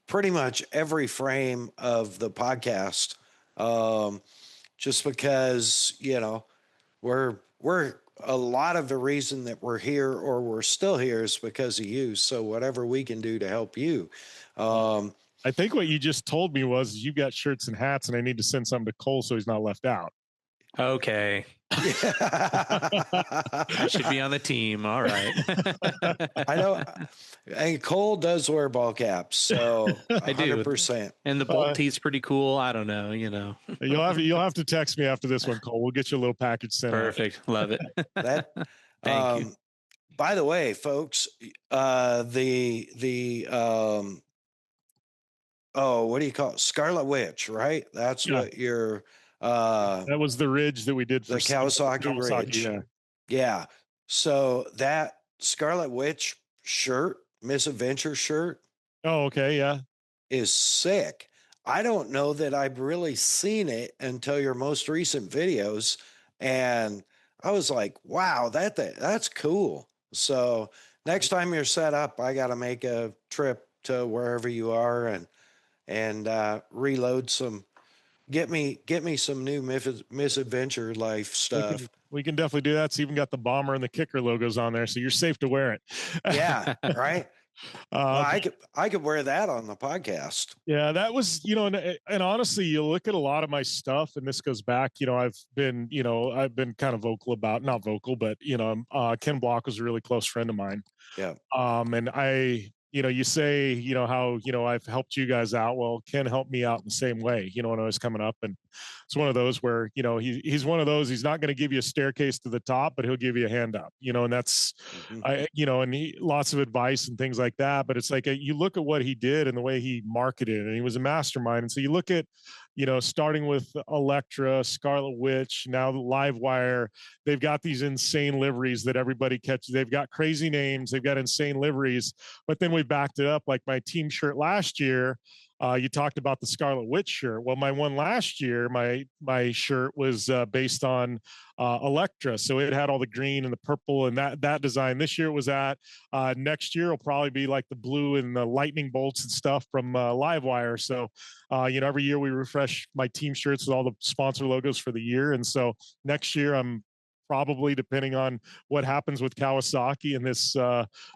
pretty much every frame of the podcast. Just because, we're a lot of the reason that we're here or we're still here is because of you. So whatever we can do to help you. I think what you just told me was you got shirts and hats and I need to send some to Cole so he's not left out. Okay. I should be on the team. All right. I know. And Cole does wear ball caps, so I do. 100%. And the bolt tee's pretty cool. I don't know, You'll have to text me after this one, Cole. We'll get you a little package sent. Perfect. Out. Love it. Thank you. By the way, folks, what do you call it? Scarlet Witch, right? That's what you're that was the ridge that we did for the Kawasaki Ridge. Yeah. So that Scarlet Witch shirt, Misadventure shirt. Oh, okay. Yeah. Is sick. I don't know that I've really seen it until your most recent videos. And I was like, wow, that's cool. So next time you're set up, I got to make a trip to wherever you are and reload some. Get me some new Misadventure Life stuff. We can definitely do that. It's even got the bomber and the kicker logos on there, so you're safe to wear it. Yeah, right. Well, I could wear that on the podcast. Yeah, that was, and honestly, you look at a lot of my stuff, and this goes back, I've been kind of vocal about, not vocal, but Ken Block was a really close friend of mine. Yeah. And you say, how, I've helped you guys out. Well, Ken helped me out in the same way, when I was coming up. And it's one of those where, he's one of those, he's not going to give you a staircase to the top, but he'll give you a hand up, and that's, and lots of advice and things like that. But it's like, you look at what he did and the way he marketed, and he was a mastermind. And so you look at, starting with Electra, Scarlet Witch, now the Livewire, they've got these insane liveries that everybody catches. They've got crazy names. They've got insane liveries, but then we backed it up. Like my team shirt last year, you talked about the Scarlet Witch shirt. Well, my one last year, my shirt was based on Electra. So it had all the green and the purple and that design. This year it was at, next year will probably be like the blue and the lightning bolts and stuff from Livewire. So, every year we refresh my team shirts with all the sponsor logos for the year. And so next year I'm probably, depending on what happens with Kawasaki and this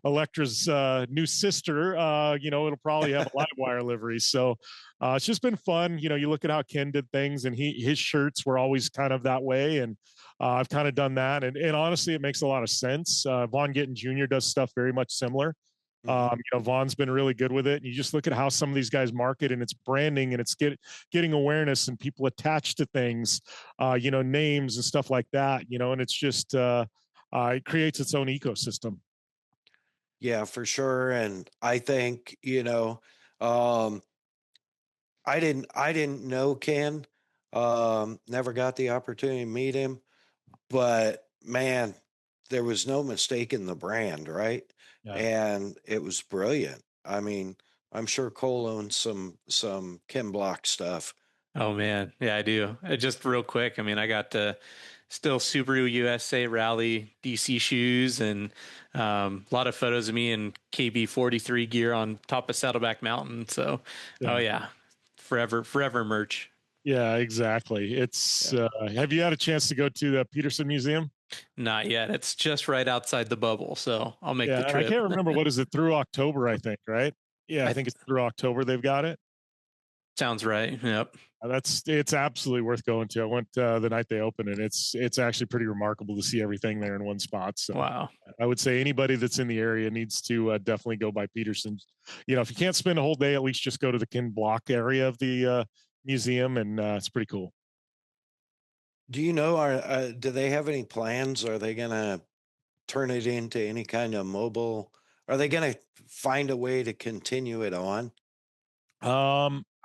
Electra's new sister, it'll probably have a Livewire livery. So it's just been fun. You look at how Ken did things, and his shirts were always kind of that way. And I've kind of done that. And honestly, it makes a lot of sense. Vaughn Gittin Jr. does stuff very much similar. Vaughn's been really good with it. And you just look at how some of these guys market, and it's branding, and it's getting awareness and people attached to things, names and stuff like that, and it's just, it creates its own ecosystem. Yeah, for sure. And I think, um, I didn't know Ken. Never got the opportunity to meet him, but man, there was no mistaking the brand, right? Yeah. And it was brilliant. I mean, I'm sure Cole owns some Ken Block stuff. Oh man, yeah, I do. Just real quick, I mean, I got still Subaru USA Rally DC shoes and a lot of photos of me in KB 43 gear on top of Saddleback Mountain. So, oh Yeah. yeah, forever merch. Yeah, exactly. It's Yeah. have you had a chance to go to the Peterson Museum? Not yet. It's just right outside the bubble, so I'll make the Yeah, and I trip. can't remember what is it through October, I think, right? Yeah, I I think it's through October they've got it. sounds right. Yep. It's absolutely worth going to. I went the night they opened it. It's actually pretty remarkable to see everything there in one spot. So Wow. I would say anybody that's in the area needs to definitely go by Peterson's. If you can't spend a whole day, at least just go to the Ken Block area of the museum, and it's pretty cool. Do you know, do they have any plans? Are they going to turn it into any kind of mobile? Are they going to find a way to continue it on?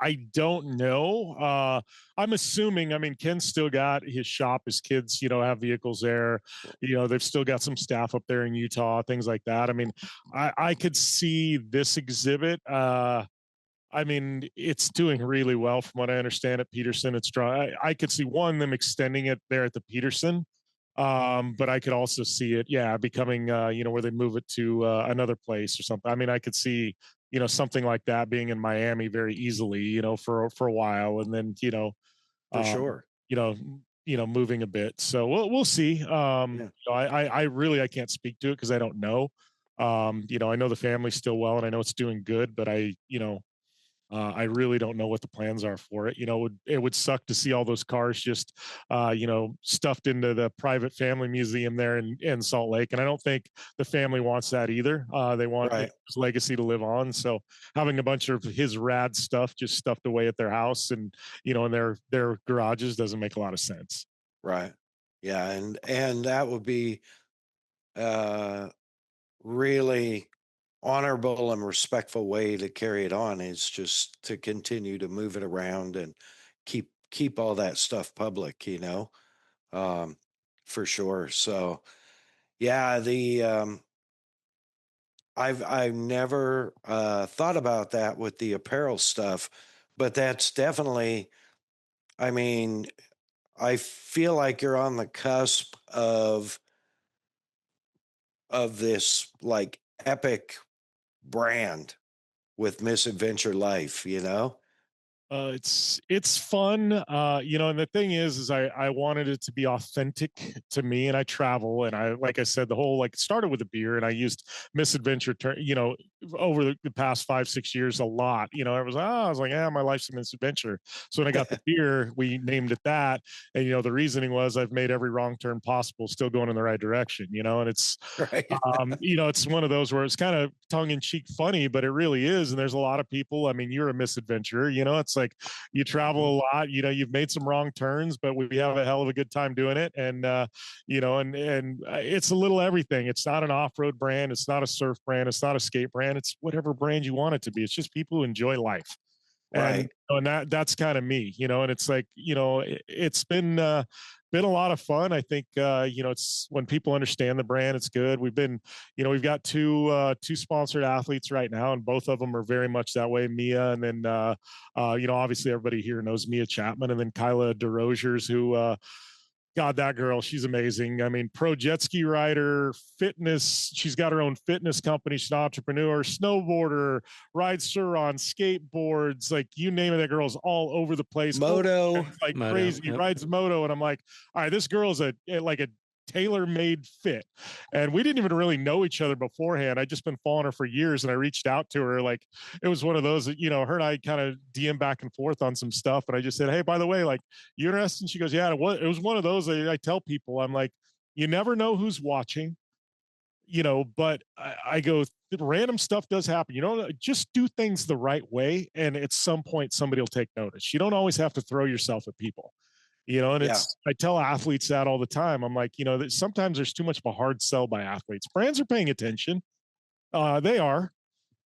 I don't know. I'm assuming, I mean, Ken's still got his shop, his kids, have vehicles there. They've still got some staff up there in Utah, things like that. I mean, I could see this exhibit. I mean, it's doing really well from what I understand at Peterson. It's dry. I could see them extending it there at the Peterson. But I could also see it, yeah, becoming, where they move it to another place or something. I mean, I could see, something like that being in Miami very easily, for a while, and then, For um, sure. you know, moving a bit. So we'll see. Yeah. I really I can't speak to it because I don't know. I know the family's still well, and I know it's doing good, but I really don't know what the plans are for it. It would suck to see all those cars just, stuffed into the private family museum there in Salt Lake. And I don't think the family wants that either. They want Right. his legacy to live on. So having a bunch of his rad stuff just stuffed away at their house and, in their garages doesn't make a lot of sense. Right. Yeah. And that would be uh really honorable and respectful way to carry it on, is just to continue to move it around and keep all that stuff public, um, for sure. So yeah, the I've never thought about that with the apparel stuff, but that's definitely, I mean, I feel like you're on the cusp of this like epic brand with Misadventure Life. It's fun, and the thing is I wanted it to be authentic to me, and I travel, and I like I said, the whole like started with a beer, and I used misadventure over the past 5-6 years a lot. I was like, my life's a misadventure. So when I got the beer, we named it that, and the reasoning was I've made every wrong turn possible, still going in the right direction. And it's Right. it's one of those where it's kind of tongue in cheek funny, but it really is. And there's a lot of people. I mean, you're a misadventurer, it's like you travel a lot, you've made some wrong turns, but we have a hell of a good time doing it. And, and it's a little everything. It's not an off-road brand. It's not a surf brand. It's not a skate brand. It's whatever brand you want it to be. It's just people who enjoy life. And, Right. and that's kind of me, and it's like, it's been a lot of fun. I think, it's when people understand the brand, it's good. We've got two sponsored athletes right now, and both of them are very much that way. Mia, and then, obviously everybody here knows Mia Chapman, and then Kyla DeRosiers, who, God, that girl, she's amazing. I mean, pro jet ski rider, fitness. She's got her own fitness company. She's an entrepreneur, snowboarder, rides Sur-Ron, skateboards, like you name it. That girl's all over the place. Moto. Like Moto, crazy. yep. Rides moto, and I'm like, all right, this girl's like a tailor-made fit. And we didn't even really know each other beforehand. I'd just been following her for years, and I reached out to her. Like, it was one of those that, her and I kind of DM back and forth on some stuff. And I just said, hey, by the way, like, you interested? And she goes, yeah. It was one of those I tell people, I'm like, you never know who's watching, but I go, random stuff does happen. Just do things the right way, and at some point somebody will take notice. You don't always have to throw yourself at people. And Yeah. I tell athletes that all the time. I'm like, that sometimes there's too much of a hard sell by athletes. Brands are paying attention. They are.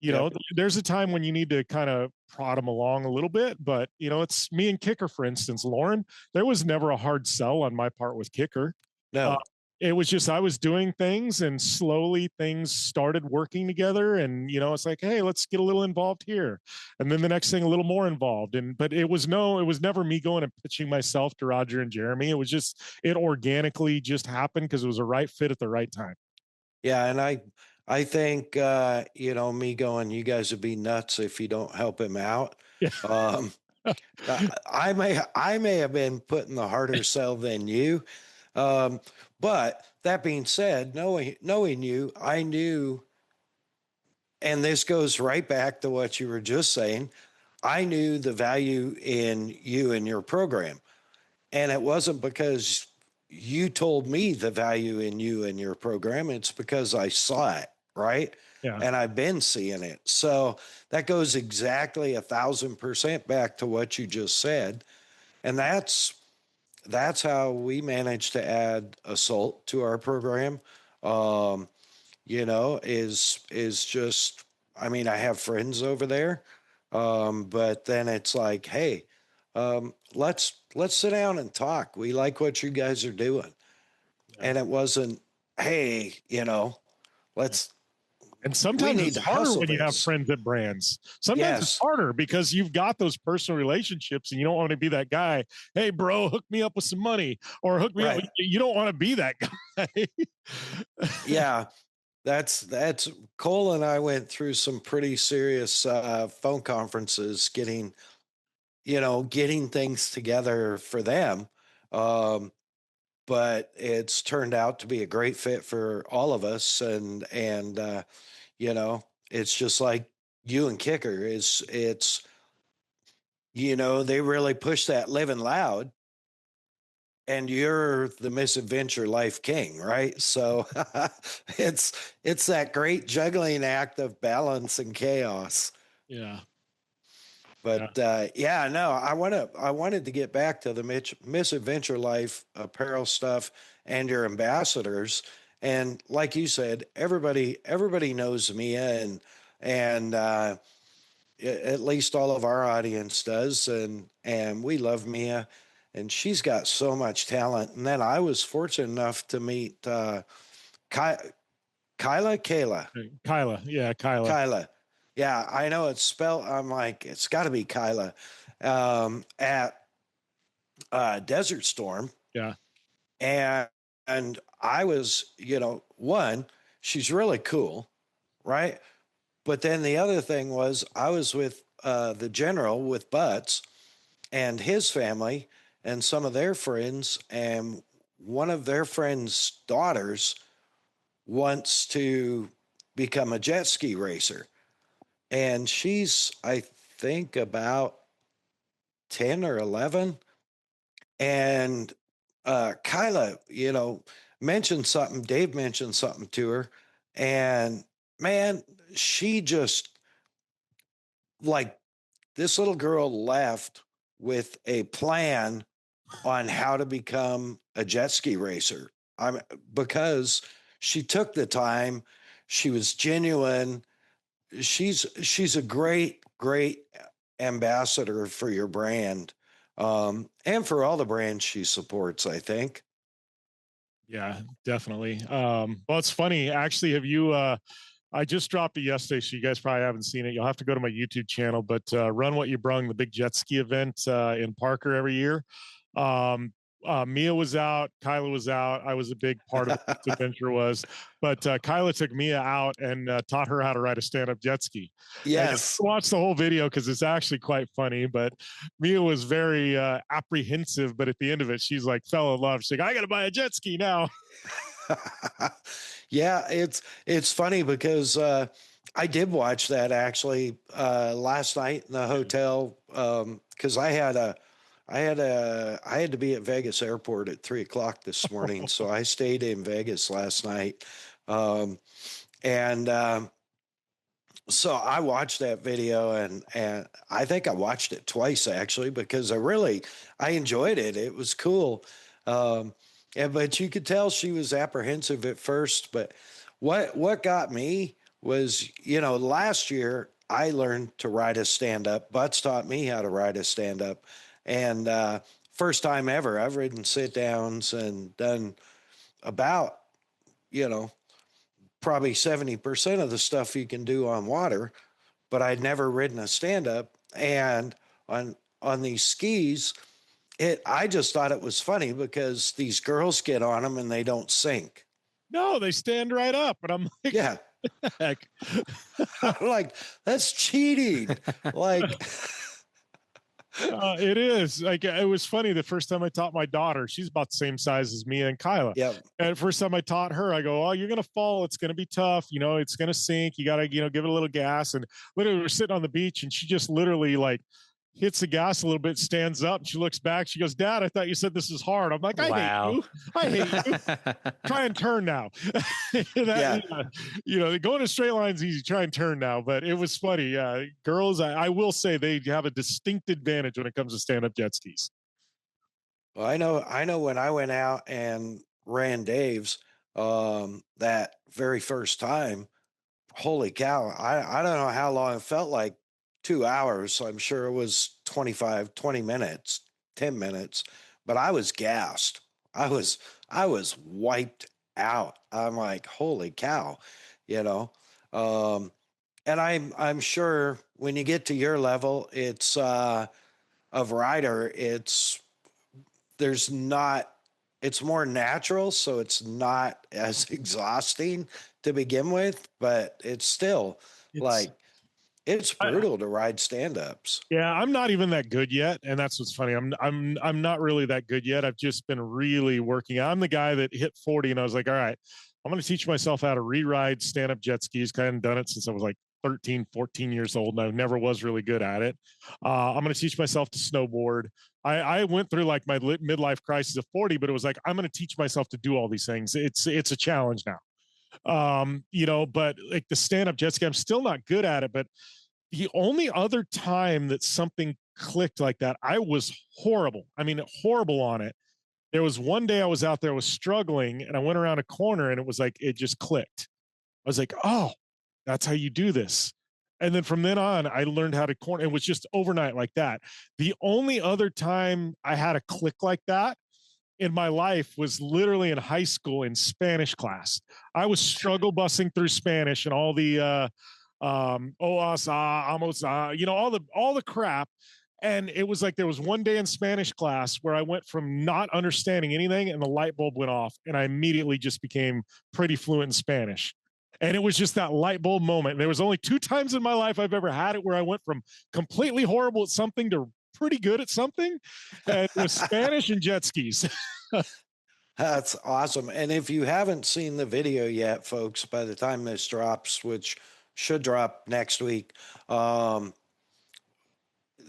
Yep. There's a time when you need to kind of prod them along a little bit, but it's me and Kicker, for instance, Lauren. There was never a hard sell on my part with Kicker. Uh, No. it was just I was doing things, and slowly things started working together. And it's like, hey, let's get a little involved here, and then the next thing, a little more involved. But it was never me going and pitching myself to Roger and Jeremy. It was just it organically just happened because it was a right fit at the right time. Yeah, and I think me going, you guys would be nuts if you don't help him out. Yeah. Um, I may have been putting the harder sell than you, but that being said, knowing you, I knew, and this goes right back to what you were just saying. I knew the value in you and your program, and it wasn't because you told me the value in you and your program. It's because I saw it, right? Yeah. And I've been seeing it. So that goes exactly 1,000% back to what you just said. And that's how we managed to add Assault to our program. Is just, I mean, I have friends over there. But then it's like, hey, let's sit down and talk. We like what you guys are doing. And it wasn't, hey, let's, And we sometimes need it's to harder hustle when you have this. friends at brands. Sometimes it's Yes. harder because you've got those personal relationships and you don't want to be that guy. Hey, bro, hook me up with some money or hook me up. Right. You don't want to be that guy. Yeah. That's Cole and I went through some pretty serious phone conferences getting things together for them. But it's turned out to be a great fit for all of us. It's just like you and Kicker they really push that living loud, and you're the misadventure life king, right? So it's that great juggling act of balance and chaos. Yeah. But no, I wanted to get back to the misadventure life apparel stuff and your ambassadors. And like you said, everybody knows Mia, and at least all of our audience does, and we love Mia, and she's got so much talent. And then I was fortunate enough to meet Kyla. Kyla. Yeah, Kyla. Kyla. Yeah, I know it's spelled. I'm like, it's got to be Kyla at Desert Storm. Yeah. And I was, one, she's really cool, right? But then the other thing was I was with the general with Butts and his family and some of their friends, and one of their friends' daughters wants to become a jet ski racer. And she's, I think, about 10 or 11. And Kyla, mentioned something. Dave mentioned something to her. And man, she just, like, this little girl left with a plan on how to become a jet ski racer. Because she took the time, she was genuine. She's a great ambassador for your brand, and for all the brands she supports, I think. Yeah, definitely. Well, it's funny. Actually, have you I just dropped it yesterday, so you guys probably haven't seen it. You'll have to go to my YouTube channel, but Run What You Brung, the big jet ski event in Parker every year. Mia was out, Kyla was out. I was a big part of this adventure but Kyla took Mia out and taught her how to ride a stand-up jet ski. Yes. Watch the whole video because it's actually quite funny. But Mia was very apprehensive, but at the end of it, she's like fell in love. She's like, I got to buy a jet ski now. Yeah, it's funny because I did watch that actually last night in the hotel because I had to be at Vegas airport at 3:00 this morning. So I stayed in Vegas last night. So I watched that video and I think I watched it twice actually, because I enjoyed it. It was cool. But you could tell she was apprehensive at first, but what got me was, last year I learned to ride a stand up. Butts taught me how to ride a stand up. And first time ever, I've ridden sit downs and done about, you know, probably 70% of the stuff you can do on water, but I'd never ridden a stand up. And on these skis, I just thought it was funny because these girls get on them and they don't sink. No, they stand right up. And I'm like, Yeah. heck. I'm like, that's cheating. Like, It is like, it was funny. The first time I taught my daughter, she's about the same size as me and Kyla. yeah, And the first time I taught her, I go, oh, you're going to fall. It's going to be tough. It's going to sink. You got to, give it a little gas. And literally we're sitting on the beach and she just literally like hits the gas a little bit, stands up, and she looks back. She goes, Dad, I thought you said this is hard. I'm like, I hate you. I hate you. Try and turn now. Going a straight line is easy. Try and turn now. But it was funny. Girls, I will say they have a distinct advantage when it comes to stand-up jet skis. Well, I know when I went out and ran Dave's that very first time, holy cow, I don't know how long it felt like 2 hours. So I'm sure it was 20 minutes, 10 minutes, but I was gassed. I was wiped out. I'm like, holy cow, and I'm sure when you get to your level, it's of rider, it's more natural, so it's not as exhausting to begin with, but it's still it's brutal to ride stand-ups. Yeah, I'm not even that good yet, and that's what's funny. I'm not really that good yet. I've just been really working. I'm the guy that hit 40 and I was like, all right, I'm going to teach myself how to re-ride stand-up jet skis. I hadn't done it since I was like 13, 14 years old, and I never was really good at it. I'm going to teach myself to snowboard. I went through like my midlife crisis of 40, but it was like, I'm going to teach myself to do all these things. It's a challenge now. But like the stand-up jet ski, I'm still not good at it, but the only other time that something clicked like that, I was horrible. I mean, horrible on it. There was one day I was out there, I was struggling, and I went around a corner and it was like, it just clicked. I was like, oh, that's how you do this. And then from then on, I learned how to corner. It was just overnight like that. The only other time I had a click like that in my life was literally in high school in Spanish class. I was struggle busing through Spanish and all the all the crap. And it was like there was one day in Spanish class where I went from not understanding anything and the light bulb went off and I immediately just became pretty fluent in Spanish. And it was just that light bulb moment. There was only 2 times in my life I've ever had it where I went from completely horrible at something to pretty good at something. And it was Spanish and jet skis. That's awesome. And if you haven't seen the video yet, folks, by the time this drops, which should drop next week,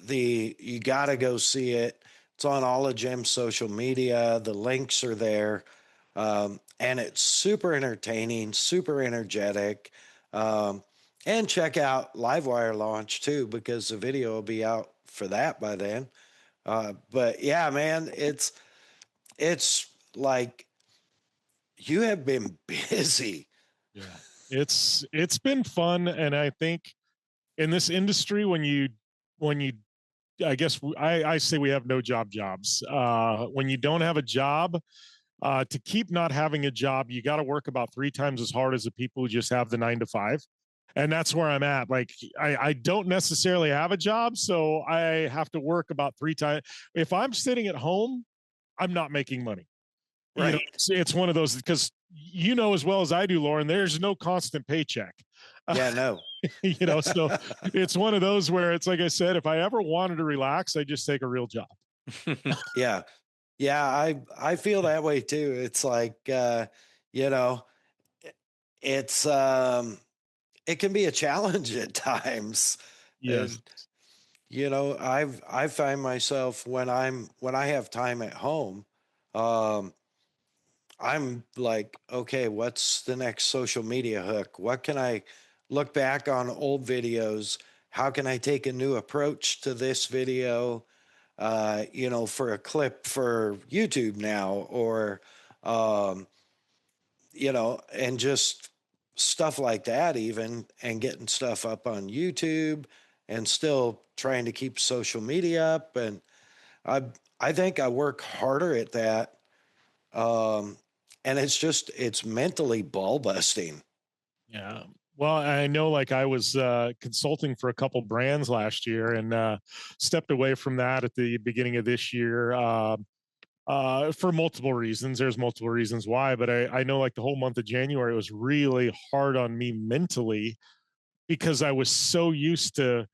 you got to go see it. It's on all of Jim's social media. The links are there. And it's super entertaining, super energetic. And check out Livewire launch too, because the video will be out for that by then. But yeah, man, it's like you have been busy. Yeah, it's been fun. And I think in this industry, when you, I guess I say we have no jobs. When you don't have a job, to keep not having a job, you got to work about 3 times as hard as the people who just have the 9 to 5. And that's where I'm at. Like, I don't necessarily have a job, so I have to work about 3 times. If I'm sitting at home, I'm not making money. Right. It's one of those, because as well as I do, Lauren, there's no constant paycheck. Yeah, no. So it's one of those where it's like I said, if I ever wanted to relax, I just take a real job. Yeah. Yeah, I feel that way too. It's like it's it can be a challenge at times. Yes. And, I find myself when I have time at home, I'm like, okay, what's the next social media hook? What can I look back on old videos? How can I take a new approach to this video? For a clip for YouTube now, or, and just stuff like that even, and getting stuff up on YouTube and still trying to keep social media up. And I, I think I work harder at that. Um, and it's mentally ball busting. Yeah. Well, I know like I was consulting for a couple brands last year and stepped away from that at the beginning of this year for multiple reasons. There's multiple reasons why, but I know like the whole month of January was really hard on me mentally because I was so used to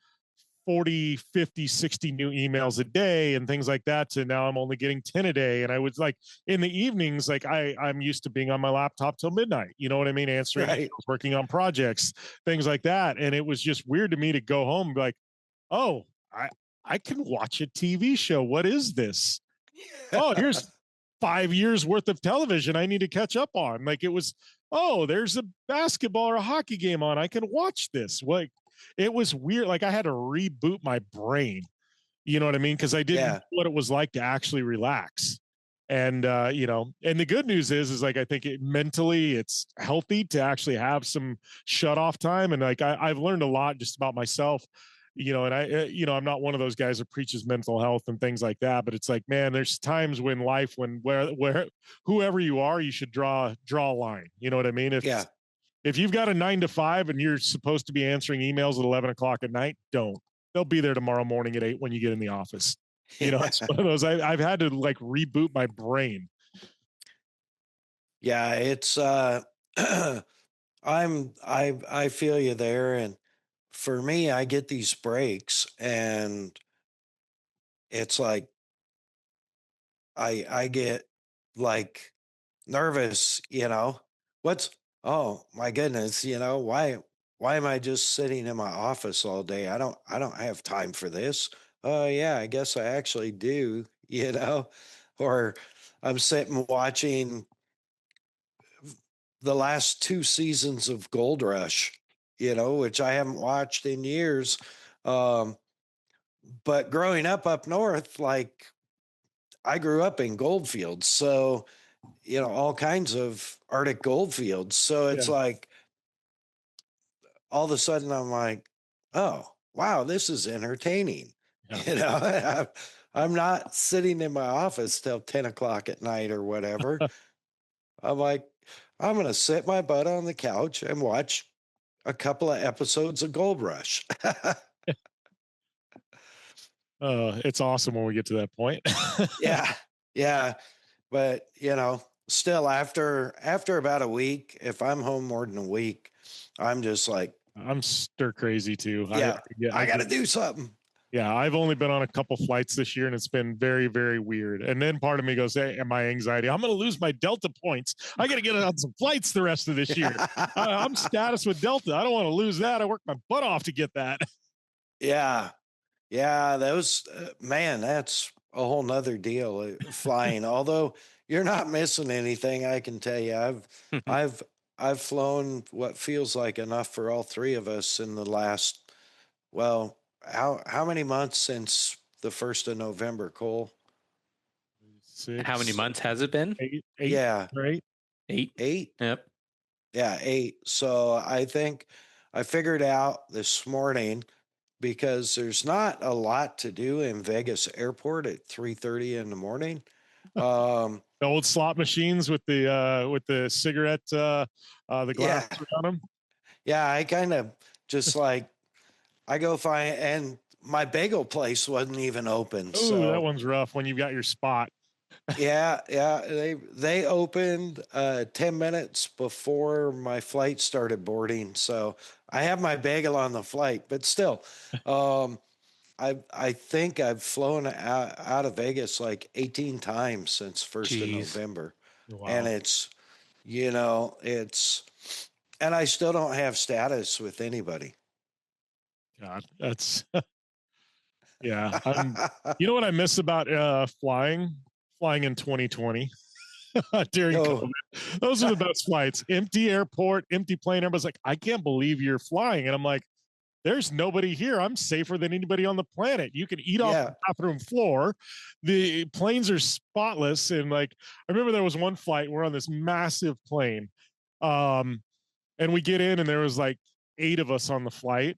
40, 50, 60 new emails a day and things like that to now I'm only getting 10 a day. And I was like in the evenings, like I'm used to being on my laptop till midnight, you know what I mean? Answering Right. emails, working on projects, things like that. And it was just weird to me to go home and be like, oh, I can watch a TV show. What is this? Oh, here's 5 years worth of television I need to catch up on. Like it was, oh, there's a basketball or a hockey game on. I can watch this. Like it was weird. Like I had to reboot my brain. You know what I mean? Because I didn't know what it was like to actually relax. And you know, and the good news is like I think mentally it's healthy to actually have some shut off time. And like I've learned a lot just about myself, you know, and you know, I'm not one of those guys that preaches mental health and things like that, but it's like, man, there's times when life, where whoever you are, you should draw a line. You know what I mean? If you've got a 9 to 5 and you're supposed to be answering emails at 11 o'clock at night, don't. They'll be there tomorrow morning at 8 when you get in the office. You know, it's one of those. I've had to like reboot my brain. Yeah, it's I feel you there. And for me, I get these breaks and it's like I get like nervous, you know. What's oh my goodness, you know, why am I just sitting in my office all day? I don't have time for this. Oh yeah, I guess I actually do, you know. Or I'm sitting watching the last 2 seasons of Gold Rush, you know, which I haven't watched in years. Um, but growing up north, like I grew up in goldfields, so you know all kinds of Arctic goldfields. So it's like all of a sudden I'm like, oh wow, this is entertaining. Yeah. You know, I'm not sitting in my office till 10 o'clock at night or whatever. I'm like, I'm going to sit my butt on the couch and watch a couple of episodes of Gold Rush. It's awesome when we get to that point. Yeah. Yeah. But, you know, still after about a week, if I'm home more than a week, I'm just like, I'm stir crazy too. Yeah, I got to do something. Yeah, I've only been on a couple flights this year and it's been very, very weird. And then part of me goes, hey, my anxiety, I'm going to lose my Delta points. I got to get on some flights the rest of this year. I'm status with Delta. I don't want to lose that. I worked my butt off to get that. Yeah. Yeah. Those, man, that's a whole nother deal flying. Although you're not missing anything, I can tell you. I've flown what feels like enough for all three of us in the last, well, how many months since the 1st of November, Cole? 6, How many months has it been? 8, Yeah. Right. 8. 8. Yep. Yeah, 8. So I think I figured out this morning because there's not a lot to do in Vegas airport at 3:30 in the morning. The old slot machines with the cigarette the glass on them. Yeah, I kind of just like I go find, and my bagel place wasn't even open. Oh, so that one's rough when you've got your spot. yeah, they opened 10 minutes before my flight started boarding. So I have my bagel on the flight, but still, I think I've flown out of Vegas like 18 times since 1st of November. Wow. And it's, you know, and I still don't have status with anybody. God, that's yeah. You know what I miss about flying in 2020 during COVID? Those are the best flights. Empty airport, empty plane. Everybody's like, I can't believe you're flying. And I'm like, there's nobody here. I'm safer than anybody on the planet. You can eat off the bathroom floor. The planes are spotless. And like, I remember there was one flight, we're on this massive plane. And we get in, and there was like 8 of us on the flight,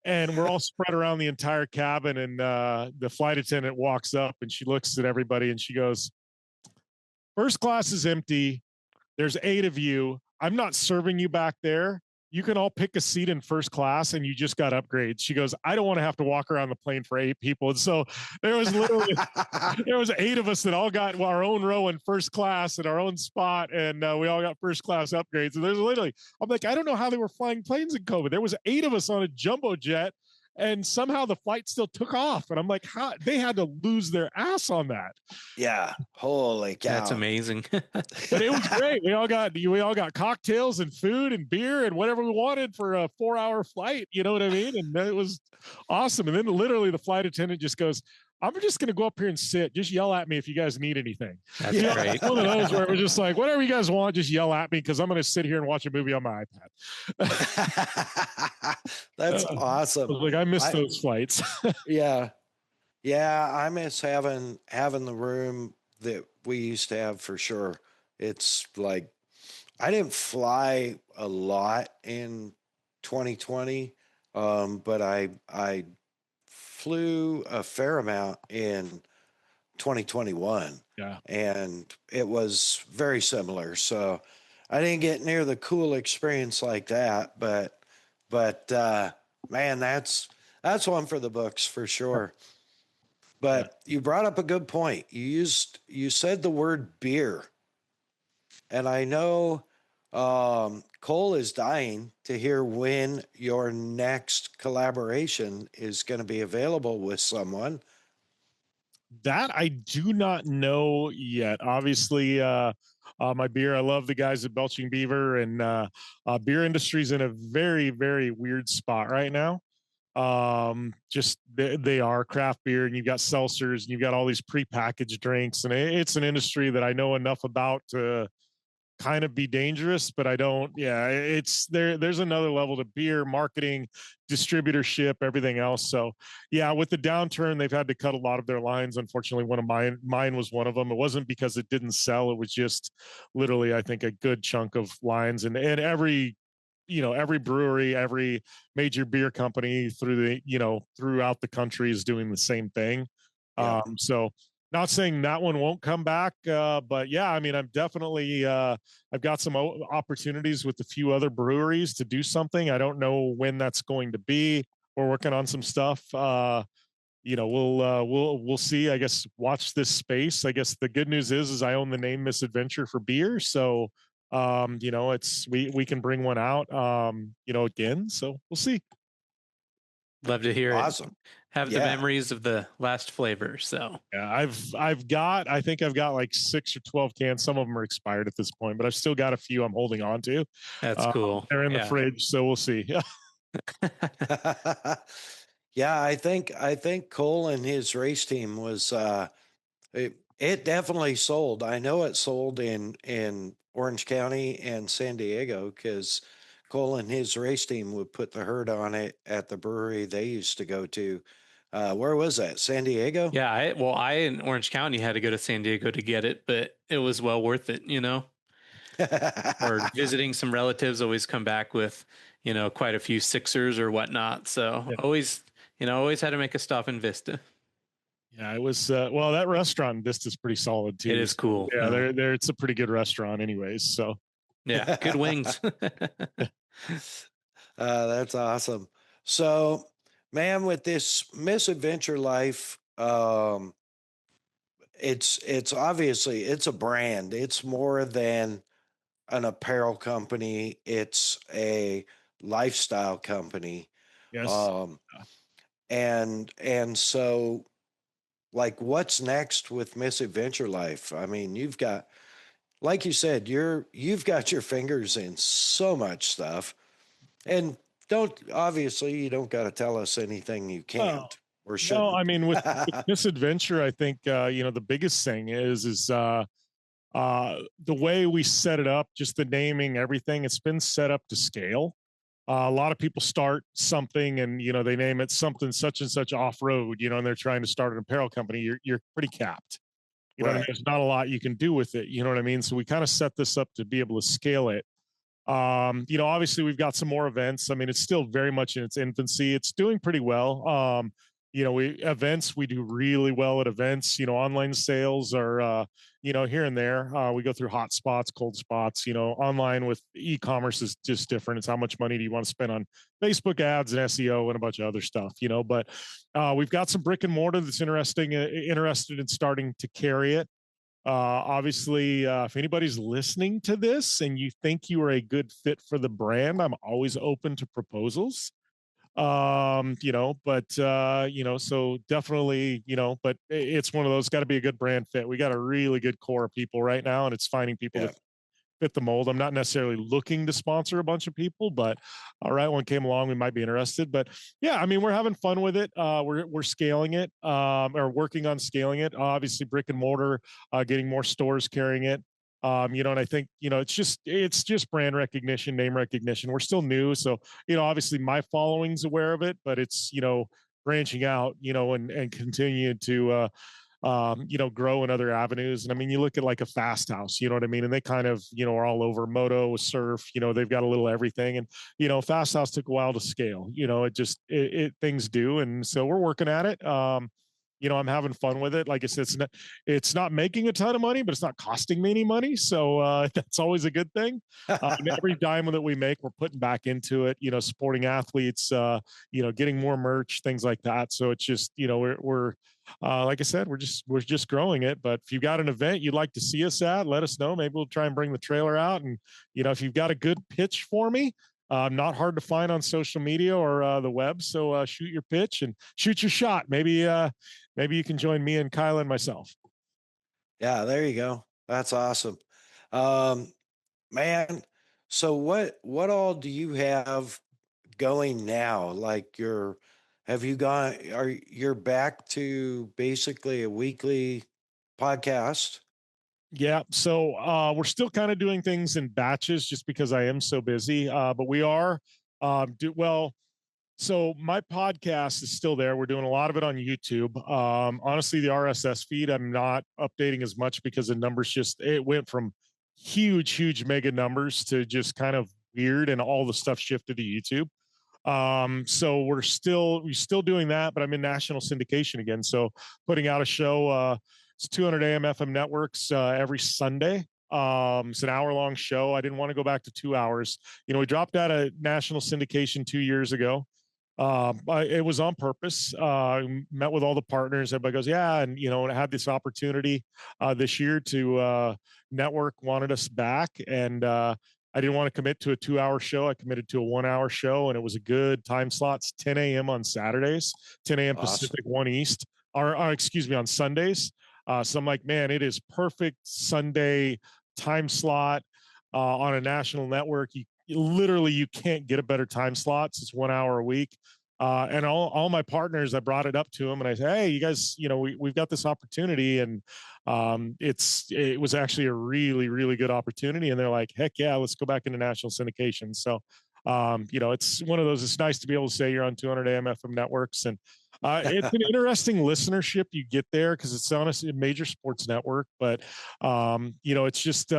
and we're all spread around the entire cabin. And the flight attendant walks up, and she looks at everybody, and she goes, "First class is empty. There's 8 of you. I'm not serving you back there. You can all pick a seat in first class, and you just got upgrades." She goes, "I don't want to have to walk around the plane for 8 people." And so there was literally there was 8 of us that all got our own row in first class at our own spot, and we all got first class upgrades. And there's literally, I'm like, I don't know how they were flying planes in COVID. There was 8 of us on a jumbo jet, and somehow the flight still took off. And I'm like, how they had to lose their ass on that. Yeah. Holy cow. That's amazing. But it was great. We all got cocktails and food and beer and whatever we wanted for a 4-hour flight. You know what I mean? And it was awesome. And then literally the flight attendant just goes, "I'm just going to go up here and sit. Just yell at me if you guys need anything." That's great. One of those where we're just like, whatever you guys want, just yell at me, because I'm going to sit here and watch a movie on my iPad. That's awesome. Like, I miss those flights. Yeah. Yeah. I miss having the room that we used to have for sure. It's like, I didn't fly a lot in 2020. But I flew a fair amount in 2021. Yeah. And it was very similar. So I didn't get near the cool experience like that, but man, that's one for the books for sure. But you brought up a good point. You said the word beer, and I know Cole is dying to hear when your next collaboration is going to be available with someone. That I do not know yet. Obviously, my beer, I love the guys at Belching Beaver, and beer industry's in a very, very weird spot right now. Just they are craft beer, and you've got seltzers, and you've got all these prepackaged drinks, and it's an industry that I know enough about to kind of be dangerous, but I don't. Yeah, it's there's another level to beer marketing, distributorship, everything else. So yeah, with the downturn, they've had to cut a lot of their lines. Unfortunately, one of mine was one of them. It wasn't because it didn't sell. It was just literally, I think, a good chunk of lines, and every every brewery, every major beer company throughout the country is doing the same thing. Yeah. So not saying that one won't come back, but yeah, I mean, I'm definitely I've got some opportunities with a few other breweries to do something. I don't know when that's going to be. We're working on some stuff. We'll see. I guess watch this space. I guess the good news is I own the name Misadventure for beer, so it's we can bring one out again. So we'll see. Love to hear Awesome. it. Have the memories of the last flavor. So yeah, I think I've got like 6 or 12 cans. Some of them are expired at this point, but I've still got a few I'm holding on to. That's cool. They're in the fridge, so we'll see. Yeah, I think Cole and his race team was it definitely sold. I know it sold in Orange County and San Diego, because Cole and his race team would put the herd on it at the brewery they used to go to. Where was that? San Diego? Yeah, I in Orange County had to go to San Diego to get it, but it was well worth it, or visiting some relatives, always come back with, quite a few Sixers or whatnot. So always had to make a stop in Vista. Yeah, it was, that restaurant in Vista's pretty solid too. It is cool. Yeah, it's a pretty good restaurant anyways. So yeah, good wings. That's awesome. So, man, with this misadventure life, it's obviously it's a brand. It's more than an apparel company. It's a lifestyle company. yes. And so, like, what's next with Misadventure Life? I mean, you've got, like you said, you've got your fingers in so much stuff, and obviously you don't got to tell us anything you can't or shouldn't. No, I mean, with Misadventure, I think the biggest thing is the way we set it up, just the naming, everything. It's been set up to scale. A lot of people start something and they name it something such and such off road, and they're trying to start an apparel company. You're pretty capped. What I mean? There's not a lot you can do with it. You know what I mean? So we kind of set this up to be able to scale it. Obviously we've got some more events. I mean, it's still very much in its infancy. It's doing pretty well. We do really well at events. Online sales are, here and there. We go through hot spots, cold spots. Online with e-commerce is just different. It's how much money do you want to spend on Facebook ads and SEO and a bunch of other stuff. But we've got some brick and mortar that's interested in starting to carry it. Obviously, if anybody's listening to this and you think you are a good fit for the brand, I'm always open to proposals. So definitely, but it's one of those, got to be a good brand fit. We got a really good core of people right now, and it's finding people Yeah. that fit the mold. I'm not necessarily looking to sponsor a bunch of people, but all right, one came along, we might be interested. But yeah, I mean, we're having fun with it. We're scaling it, or working on scaling it. Obviously, brick and mortar, getting more stores carrying it. And I think it's just brand recognition, name recognition. We're still new, so obviously my following's aware of it, but it's branching out, and continue to grow in other avenues. And I mean, you look at like a Fast House, you know what I mean? And they kind of, are all over moto, surf, they've got a little everything. And, Fast House took a while to scale, things do. And so we're working at it. I'm having fun with it. Like I said, it's not making a ton of money, but it's not costing me any money. So that's always a good thing. Every dime that we make, we're putting back into it, supporting athletes, getting more merch, things like that. So it's just, we're like I said, we're just growing it. But if you've got an event you'd like to see us at, let us know. Maybe we'll try and bring the trailer out. And if you've got a good pitch for me, not hard to find on social media or the web. So shoot your pitch and shoot your shot. Maybe you can join me and Kyle and myself. Yeah, there you go. That's awesome. Man, so what all do you have going now? Like you're back to basically a weekly podcast? Yeah. So we're still kind of doing things in batches just because I am so busy. But we are so my podcast is still there. We're doing a lot of it on YouTube. Honestly, the RSS feed, I'm not updating as much because the numbers it went from huge mega numbers to just kind of weird, and all the stuff shifted to YouTube. So we're still doing that, but I'm in national syndication again. So putting out a show, it's 200 AM FM networks, every Sunday. It's an hour-long show. I didn't want to go back to 2 hours. We dropped out of national syndication 2 years ago. It was on purpose. Met with all the partners. Everybody goes, yeah. And, I had this opportunity this year to network wanted us back. And I didn't want to commit to a 2-hour show. I committed to a 1-hour show, and it was a good time slot. It's 10 a.m. on Saturdays, 10 a.m. Awesome. Pacific, 1 East, or excuse me, on Sundays. So I'm like, man, it is perfect Sunday time slot on a national network. You can't get a better time slots. It's 1 hour a week. And all my partners, I brought it up to them and I said, hey, you guys, we've got this opportunity. And it was actually a really, really good opportunity. And they're like, heck yeah, let's go back into national syndication. So, it's one of those, it's nice to be able to say you're on 200 AM FM networks. And it's an interesting listenership you get there because it's on a major sports network. But, it's just,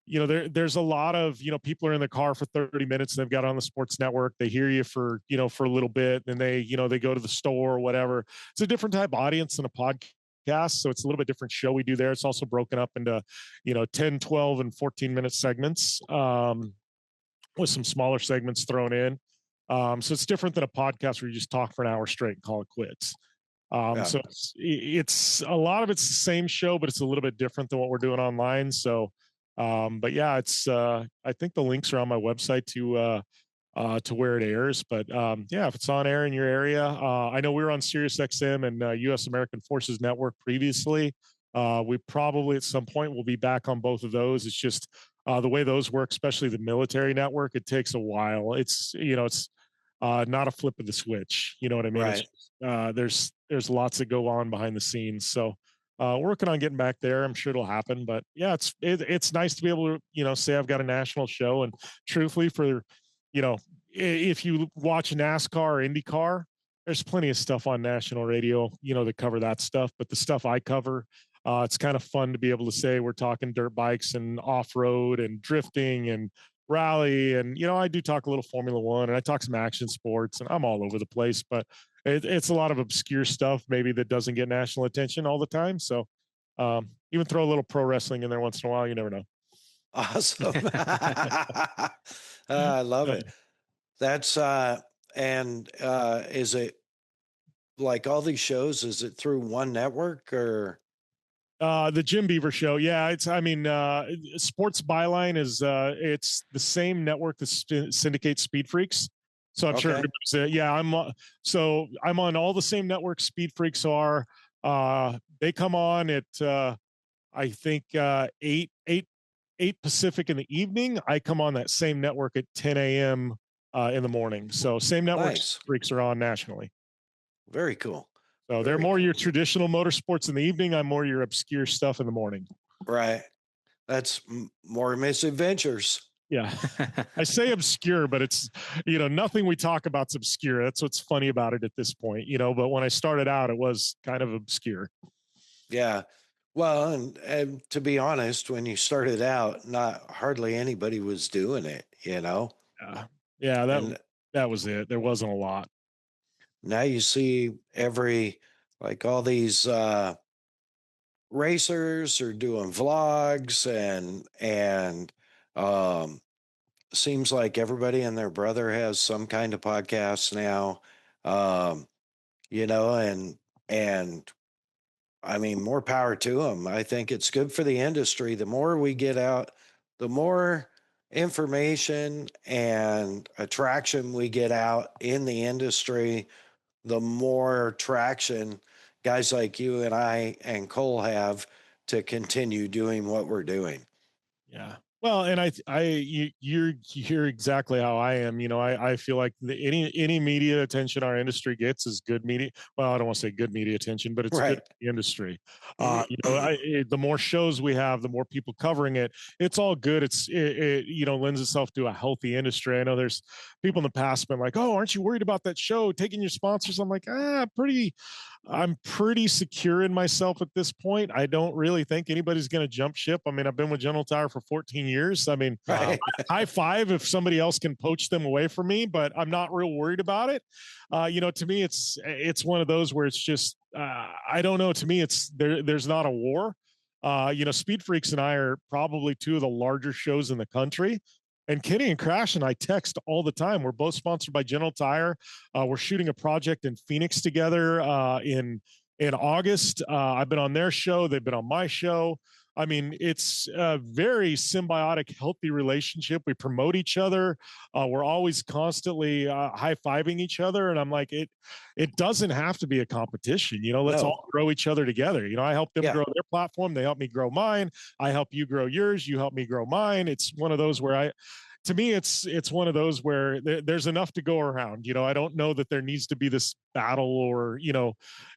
there's a lot of, people are in the car for 30 minutes and they've got on the sports network. They hear you for a little bit, and they go to the store or whatever. It's a different type of audience than a podcast. So it's a little bit different show we do there. It's also broken up into, 10, 12 and 14-minute segments, with some smaller segments thrown in. So it's different than a podcast where you just talk for an hour straight and call it quits. So it's a lot of it's the same show, but it's a little bit different than what we're doing online. So, but yeah, it's I think the links are on my website to where it airs. But yeah, if it's on air in your area, I know we were on Sirius XM and US American Forces Network previously. We probably at some point will be back on both of those. It's just the way those work, especially the military network, it takes a while. It's not a flip of the switch. You know what I mean? Right. There's lots that go on behind the scenes. So working on getting back there. I'm sure it'll happen. But yeah, it's nice to be able to say I've got a national show. And truthfully, for if you watch NASCAR or IndyCar, there's plenty of stuff on national radio that cover that stuff. But the stuff I cover, it's kind of fun to be able to say we're talking dirt bikes and off road and drifting and rally, and I do talk a little Formula One, and I talk some action sports, and I'm all over the place. But it's a lot of obscure stuff, maybe that doesn't get national attention all the time. So even throw a little pro wrestling in there once in a while. You never know. Awesome. I love it. That's and is it like all these shows? Is it through one network or? The Jim Beaver show. Yeah, Sports Byline is it's the same network that syndicates Speed Freaks. So I'm sure Okay. everybody's I'm on all the same networks Speed Freaks are. They come on at I think 8 Pacific in the evening. I come on that same network at 10 a.m. In the morning. So same networks Nice. Freaks are on nationally. Very cool. So they're more your traditional motorsports in the evening. I'm more your obscure stuff in the morning. Right. That's more misadventures. Yeah. I say obscure, but it's, nothing we talk about's obscure. That's what's funny about it at this point, but when I started out, it was kind of obscure. Yeah. Well, and to be honest, when you started out, not hardly anybody was doing it, Yeah, that was it. There wasn't a lot. Now you see all these racers are doing vlogs and seems like everybody and their brother has some kind of podcast now. And I mean, more power to them. I think it's good for the industry. The more we get out, the more information and attraction we get out in the industry, the more traction guys like you and I and Cole have to continue doing what we're doing. Yeah. Well, and you're exactly how I am. I feel like any media attention our industry gets is good media. Well, I don't want to say good media attention, but it's Right. good for the industry. The more shows we have, the more people covering it. It's all good. It lends itself to a healthy industry. I know there's people in the past been like, "Oh, aren't you worried about that show taking your sponsors?" I'm like, I'm pretty secure in myself at this point. I don't really think anybody's going to jump ship. I mean, I've been with General Tire for 14 years. I mean, Right. high five if somebody else can poach them away from me, but I'm not real worried about it. To me, it's one of those where it's just, I don't know. To me, there's not a war. Speed Freaks and I are probably two of the larger shows in the country. And Kenny and Crash and I text all the time. We're both sponsored by General Tire. We're shooting a project in Phoenix together in August. I've been on their show. They've been on my show. I mean, it's a very symbiotic, healthy relationship. We promote each other. We're always constantly high-fiving each other. And I'm like, it doesn't have to be a competition. Let's all grow each other together. I help them grow their platform. They help me grow mine. I help you grow yours. You help me grow mine. It's one of those where to me, it's one of those where there's enough to go around. I don't know that there needs to be this battle or,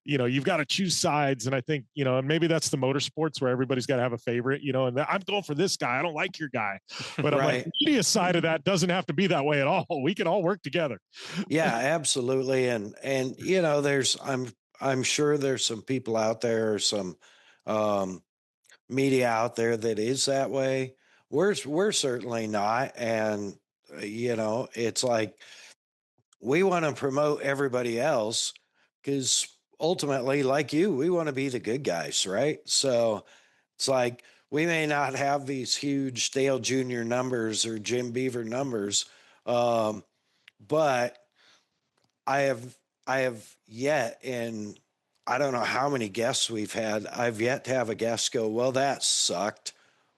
you've got to choose sides. And I think, and maybe that's the motorsports where everybody's got to have a favorite, and I'm going for this guy. I don't like your guy, but I'm like, the media side of that doesn't have to be that way at all. We can all work together. Yeah, absolutely. And I'm sure there's some people out there, or some media out there that is that way. We're certainly not. And, it's like, we want to promote everybody else because ultimately, like you, we want to be the good guys, right? So it's like, we may not have these huge Dale Jr. numbers or Jim Beaver numbers, but I have yet, in I don't know how many guests we've had, I've yet to have a guest go, "Well, that sucked,"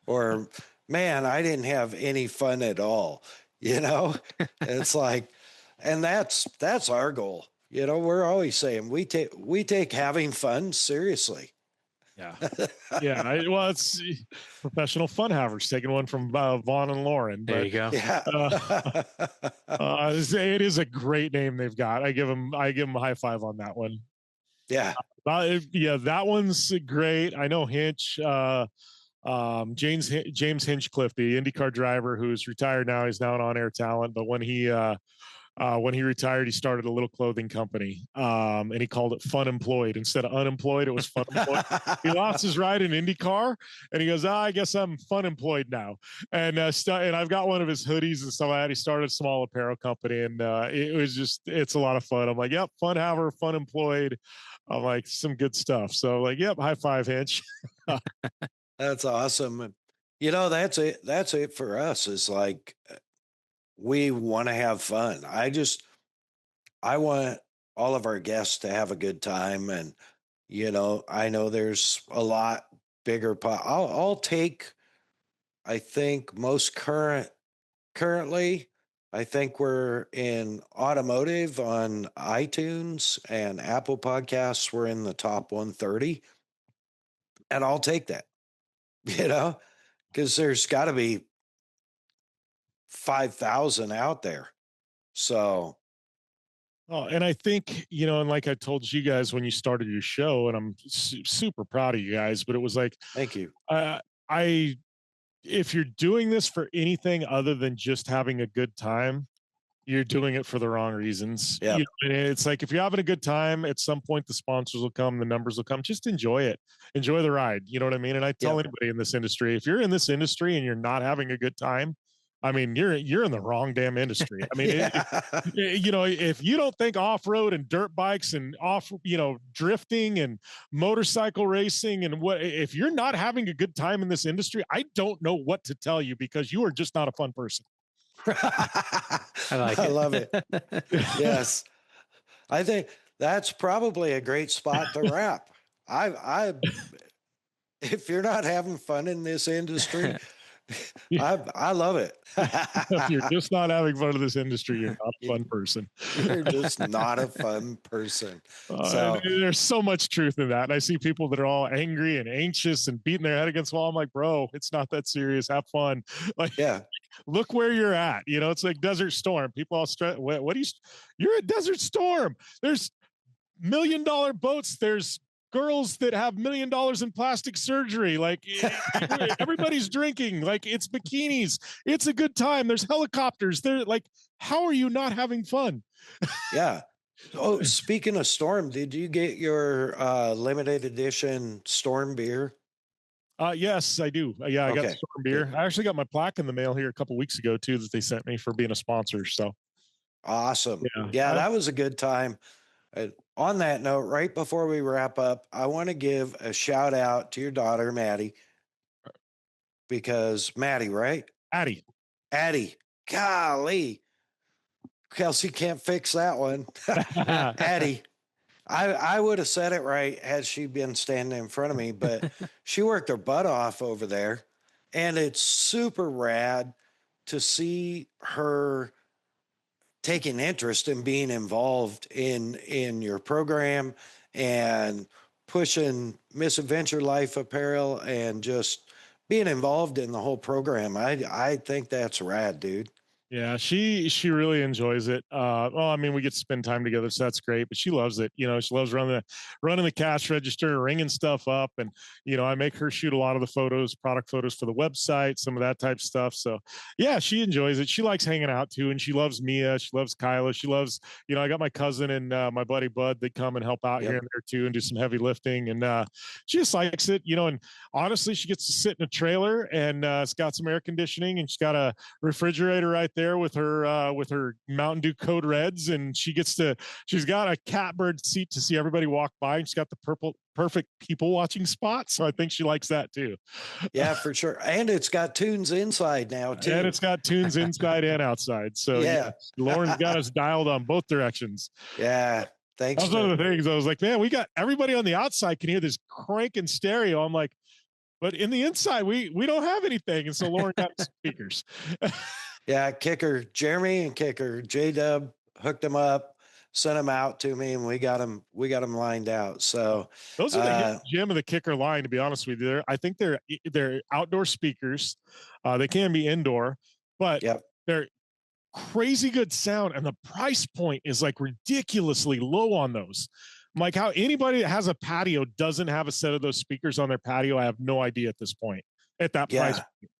or "Man, I didn't have any fun at all." It's like, and that's our goal. We're always saying we take having fun seriously. Yeah. Yeah. It's professional fun havers, taking one from Vaughn and Lauren. There you go. Yeah. It is a great name they've got. I give them a high five on that one. Yeah. That one's great. I know Hinch, James Hinchcliffe, the IndyCar driver who's retired now. He's now an on-air talent. But when he When he retired, he started a little clothing company, and he called it Fun Employed. Instead of unemployed, it was Fun Employed. He lost his ride in IndyCar, and he goes, I guess I'm fun employed now. And and I've got one of his hoodies and stuff like that. He started a small apparel company, and it's a lot of fun. I'm like, yep, fun haver, fun employed. I'm like, some good stuff. So like, yep, high five, Hinch. That's awesome. That's it. That's it for us. Is like, we want to have fun. I want all of our guests to have a good time. And, I know there's a lot bigger. I'll take, I think currently, I think we're in automotive on iTunes and Apple Podcasts. We're in the top 130, and I'll take that, because there's got to be 5,000 out there. So, oh, and I think, and like I told you guys when you started your show, and I'm super proud of you guys, but it was like, thank you. If you're doing this for anything other than just having a good time, you're doing it for the wrong reasons. Yeah. And it's like, if you're having a good time, at some point the sponsors will come, the numbers will come. Just enjoy it. Enjoy the ride. You know what I mean? And I tell anybody in this industry, if you're in this industry and you're not having a good time, I mean, you're in the wrong damn industry. I mean, if you don't think off-road and dirt bikes and drifting and motorcycle racing and if you're not having a good time in this industry, I don't know what to tell you, because you are just not a fun person. I love it. Yes. I think that's probably a great spot to wrap. If you're not having fun in this industry, I love it. If you're just not having fun in this industry, you're not a fun person. You're just not a fun person. So there's so much truth in that. And I see people that are all angry and anxious and beating their head against the wall. I'm like, bro, it's not that serious. Have fun. Like, yeah. Look where you're at. It's like Desert Storm. People all stress. You're at Desert Storm. There's $1 million boats. There's girls that have $1 million in plastic surgery. Like, everybody's drinking. Like, it's bikinis. It's a good time. There's helicopters. They're like, how are you not having fun? Yeah. Oh, speaking of Storm, did you get your limited edition Storm beer? Yes, I do. Yeah, I got the Storm beer. Good. I actually got my plaque in the mail here a couple of weeks ago too, that they sent me for being a sponsor. So awesome. Yeah, that was a good time. On that note, right before we wrap up, I want to give a shout out to your daughter, Maddie, because Maddie, right? Addie. Golly. Kelsey can't fix that one. Addie. I would have said it right had she been standing in front of me, but she worked her butt off over there. And it's super rad to see her taking interest in being involved in your program and pushing Misadventure Life apparel and just being involved in the whole program. I think that's rad, dude. Yeah, she really enjoys it. Well, I mean, we get to spend time together, so that's great. But she loves it. She loves running the cash register, ringing stuff up, and I make her shoot a lot of the photos, product photos for the website, some of that type of stuff. So, yeah, she enjoys it. She likes hanging out too, and she loves Mia. She loves Kyla. She loves, I got my cousin and my buddy Bud. They come and help out here and there too, and do some heavy lifting. And she just likes it, And honestly, she gets to sit in a trailer, and it's got some air conditioning, and she's got a refrigerator right there with her Mountain Dew Code Reds, and she's got a catbird seat to see everybody walk by, and she's got the perfect people watching spot. So I think she likes that too. Yeah, for sure. And it's got tunes inside now too. And it's got tunes inside and outside. So yeah, Lauren's got us dialed on both directions. Yeah. Thanks. That's one of the things I was like, man, we got everybody on the outside can hear this cranking stereo. I'm like, but in the inside, we don't have anything. And so Lauren got speakers. Yeah, kicker Jeremy and kicker J-Dub hooked them up, sent them out to me, and we got them lined out. So those are the gem of the kicker line, to be honest with you. I think they're outdoor speakers. They can be indoor, but they're crazy good sound, and the price point is like ridiculously low on those. I'm like, how anybody that has a patio doesn't have a set of those speakers on their patio, I have no idea at this point at that price point.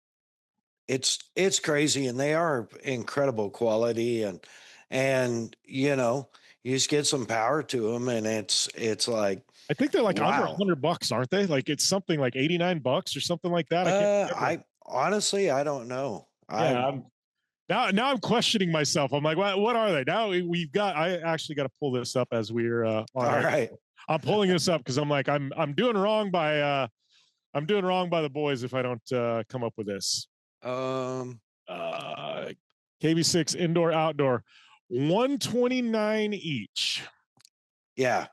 It's crazy, and they are incredible quality, and and you just get some power to them, and it's like, I think they're like under wow. $100, aren't they? Like it's something like $89 or something like that. I can't remember. I honestly, I don't know. Yeah, now I'm questioning myself. I'm like, what are they? Now we've got. I actually got to pull this up as we're on all air. right. I'm pulling this up because I'm like, I'm doing wrong by the boys if I don't come up with this. Um, KB6 indoor outdoor, 129 each. yeah,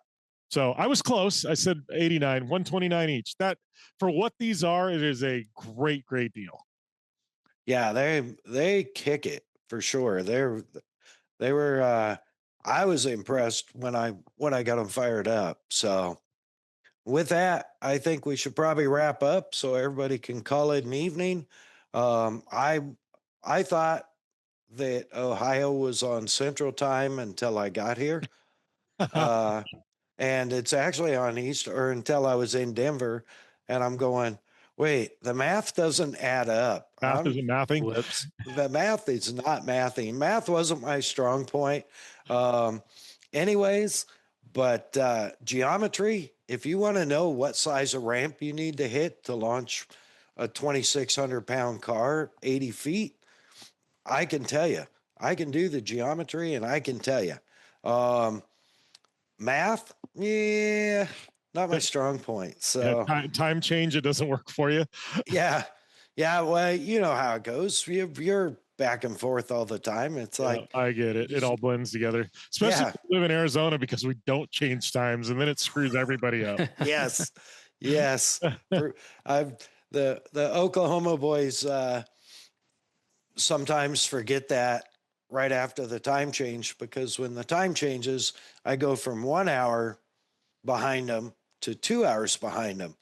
So I was close. I said 89, 129 each. That for what these are, it is a great deal. yeah, they kick it for sure. They were. I was impressed when I got them fired up. So with that, I think we should probably wrap up so everybody can call it an evening. I thought that Ohio was on Central Time until I got here. And it's actually on East, or until I was in Denver, and I'm going, wait, the math doesn't add up. Math isn't mathing. Whoops. The math is not mathing. Math wasn't my strong point. Anyways, but geometry, if you want to know what size of ramp you need to hit to launch a 2,600-pound car 80 feet, I can tell you. I can do the geometry, and I can tell you. Math, yeah, not my strong point. So time change, it doesn't work for you. yeah. Well, you know how it goes. You're back and forth all the time. It's like, I get it. It all blends together, especially if you live in Arizona, because we don't change times, and then it screws everybody up. yes. The Oklahoma boys sometimes forget that right after the time change, because when the time changes, I go from 1 hour behind them to 2 hours behind them.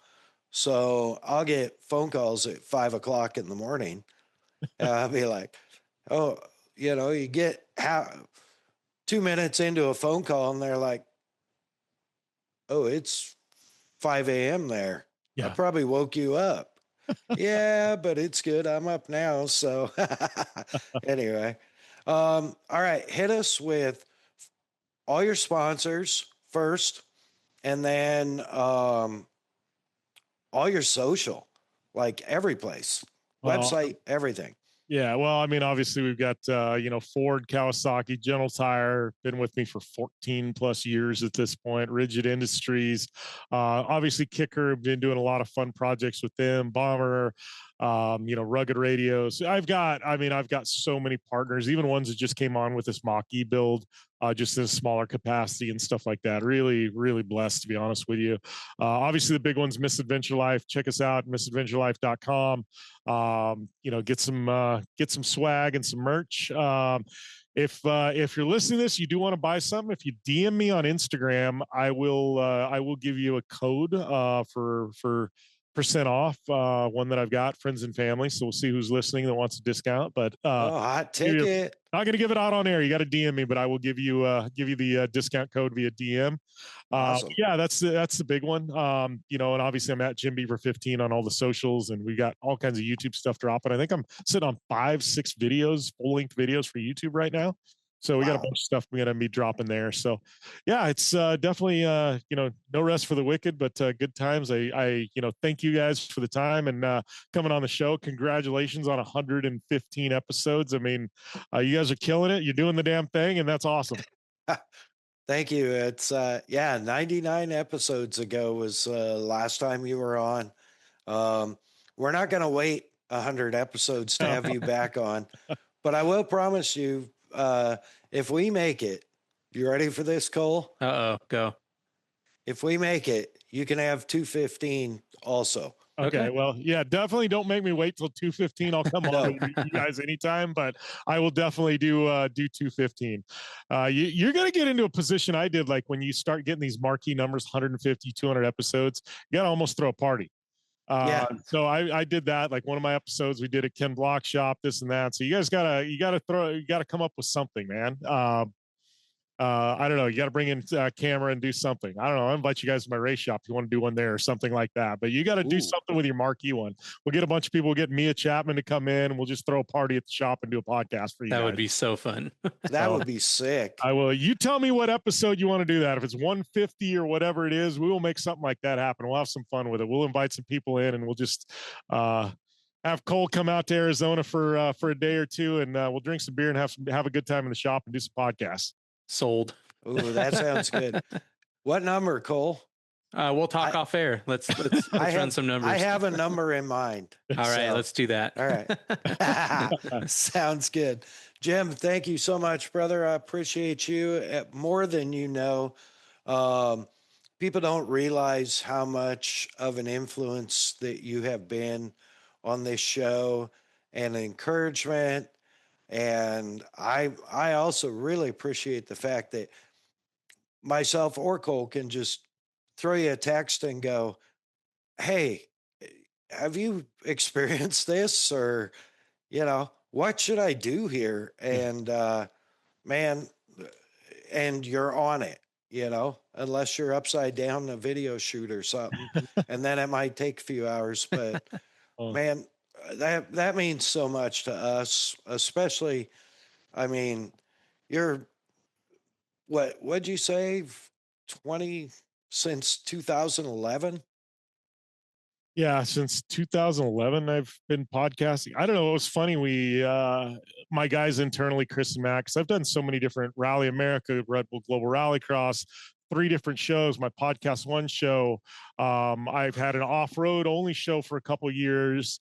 So I'll get phone calls at 5 o'clock in the morning. And I'll be like, oh, you get 2 minutes into a phone call, and they're like, oh, it's 5 a.m. there. Yeah. I probably woke you up. Yeah, but it's good. I'm up now. So anyway, all right. Hit us with all your sponsors first, and then all your social, like every place, website, everything. Yeah, well, I mean, obviously we've got Ford, Kawasaki, General Tire, been with me for 14 plus years at this point. Rigid Industries, obviously Kicker, been doing a lot of fun projects with them. Bomber, Rugged Radios. I've got so many partners, even ones that just came on with this Mach-E build, just in a smaller capacity and stuff like that. Really, really blessed, to be honest with you. Obviously the big one's Misadventure Life. Check us out, misadventurelife.com. Get some swag and some merch. If you're listening to this, you do want to buy something, if you DM me on Instagram, I will give you a code for percent off, one that I've got, friends and family. So we'll see who's listening that wants a discount. But hot ticket. Not going to give it out on air. You got to DM me, but I will give you the discount code via DM. Awesome. Yeah, that's the big one. And obviously I'm at Jim Beaver 15 on all the socials, and we got all kinds of YouTube stuff dropping. I think I'm sitting on 5-6 videos, full-length videos for YouTube right now. So we got a bunch of stuff we're going to be dropping there. So yeah, it's definitely, no rest for the wicked, but good times. I thank you guys for the time and coming on the show. Congratulations on 115 episodes. I mean, you guys are killing it. You're doing the damn thing, and that's awesome. Thank you. It's 99 episodes ago was last time you were on. We're not going to wait 100 episodes to have you back on, but I will promise you, if we make it, you ready for this, Cole? Go. If we make it, you can have 215 also. Okay. Well, yeah, definitely don't make me wait till 215. I'll come on with you guys anytime, but I will definitely do 215. You're going to get into a position I did, like when you start getting these marquee numbers, 150, 200 episodes, you got to almost throw a party. So I did that. Like one of my episodes, we did a Ken Block shop, this and that. So you guys gotta come up with something, man. I don't know. You got to bring in a camera and do something. I don't know. I'll invite you guys to my race shop if you want to do one there or something like that. But you got to do Ooh. something with your marquee one. We'll get a bunch of people. We'll get Mia Chapman to come in, and we'll just throw a party at the shop and do a podcast for you That guys. would be so fun. That would be sick. I will. You tell me what episode you want to do that. If it's 150 or whatever it is, we will make something like that happen. We'll have some fun with it. We'll invite some people in, and we'll just have Cole come out to Arizona for a day or two, and we'll drink some beer and have a good time in the shop and do some podcasts. Sold. Ooh, that sounds good. What number, Cole? We'll talk off air. Let's run some numbers. I have a number in mind. All right, let's do that. All right. Sounds good. Jim, thank you so much, brother. I appreciate you more than you know. People don't realize how much of an influence that you have been on this show and encouragement. And I also really appreciate the fact that myself or Cole can just throw you a text and go, hey, have you experienced this? Or, what should I do here? And, man, and you're on it, unless you're upside down in a video shoot or something. And then it might take a few hours, but man, that means so much to us, especially, I mean, you're, what'd you say? 20 since 2011? Yeah, since 2011, I've been podcasting. I don't know. It was funny. My guys internally, Chris and Max, I've done so many different Rally America, Red Bull Global Rallycross, 3 different shows. My podcast one show. I've had an off-road only show for a couple of years.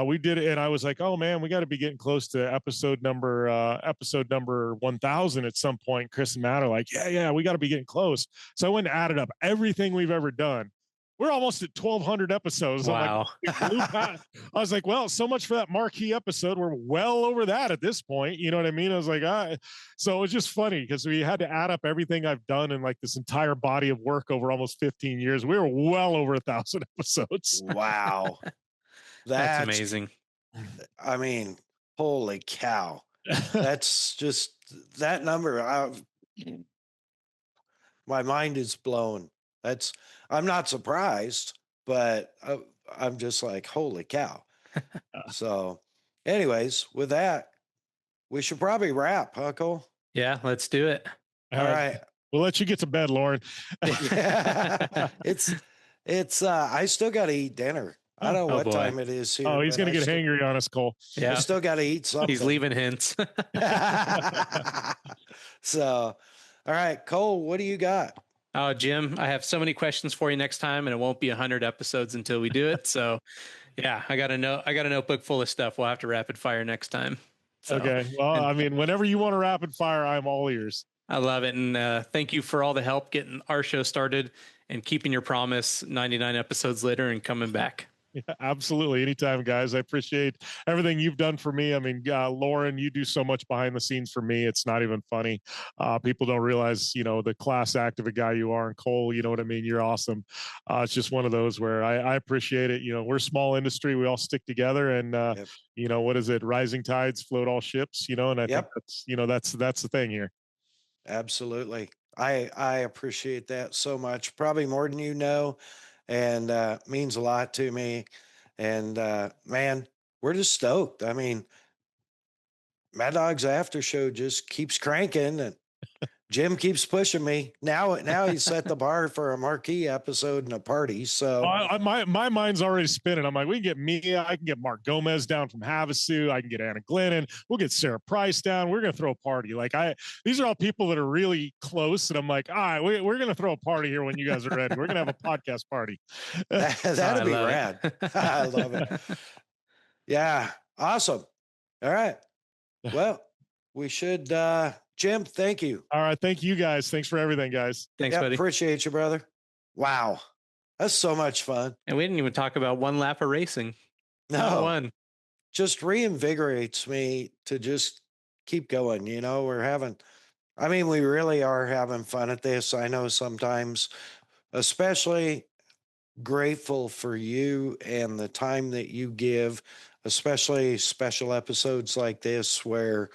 We did it, and I was like, "Oh man, we got to be getting close to episode number 1,000 at some point." Chris and Matt are like, "Yeah, we got to be getting close." So I went and added up everything we've ever done. We're almost at 1,200 episodes. Wow. I was like, well, so much for that marquee episode. We're well over that at this point. You know what I mean? I was like, so it was just funny because we had to add up everything I've done in like this entire body of work over almost 15 years. We were well over 1,000 episodes. Wow. That's amazing. I mean, holy cow. That's just that number. My mind is blown. I'm not surprised, but I'm just like, holy cow. So anyways, with that, we should probably wrap, huh, Cole? Yeah, let's do it. All right. We'll let you get to bed, Lauren. Yeah. It's I still got to eat dinner. I don't know what time it is here. Oh, he's going to get hangry on us, Cole. Yeah. I still got to eat something. He's leaving hints. So, all right, Cole, what do you got? Oh, Jim, I have so many questions for you next time, and it won't be 100 episodes until we do it. So, yeah, I got a notebook full of stuff. We'll have to rapid fire next time. So, okay. Well, I mean, whenever you want to rapid fire, I'm all ears. I love it. And thank you for all the help getting our show started and keeping your promise 99 episodes later and coming back. Yeah, absolutely. Anytime, guys. I appreciate everything you've done for me. I mean, Lauren, you do so much behind the scenes for me. It's not even funny. People don't realize, the class act of a guy you are. And Cole, you know what I mean? You're awesome. It's just one of those where I appreciate it. We're a small industry. We all stick together and, what is it? Rising tides float all ships, and I think that's the thing here. Absolutely. I appreciate that so much, probably more than you know. And means a lot to me. And man, we're just stoked. I mean, MAddOG'S after show just keeps cranking, and Jim keeps pushing me. Now he's set the bar for a marquee episode and a party. So my mind's already spinning. I'm like, we can get Mia. I can get Mark Gomez down from Havasu. I can get Anna Glennon. We'll get Sarah Price down. We're going to throw a party. Like these are all people that are really close. And I'm like, all right, we're going to throw a party here when you guys are ready. We're going to have a podcast party. That'd be rad. I love it. Yeah. Awesome. All right. Well, we should, Jim, thank you. All right. Thank you guys. Thanks for everything, guys. Thanks, buddy. Appreciate you, brother. Wow. That's so much fun. And we didn't even talk about one lap of racing. No. Not one. Just reinvigorates me to just keep going. We really are having fun at this. I know sometimes, especially grateful for you and the time that you give, especially special episodes like this where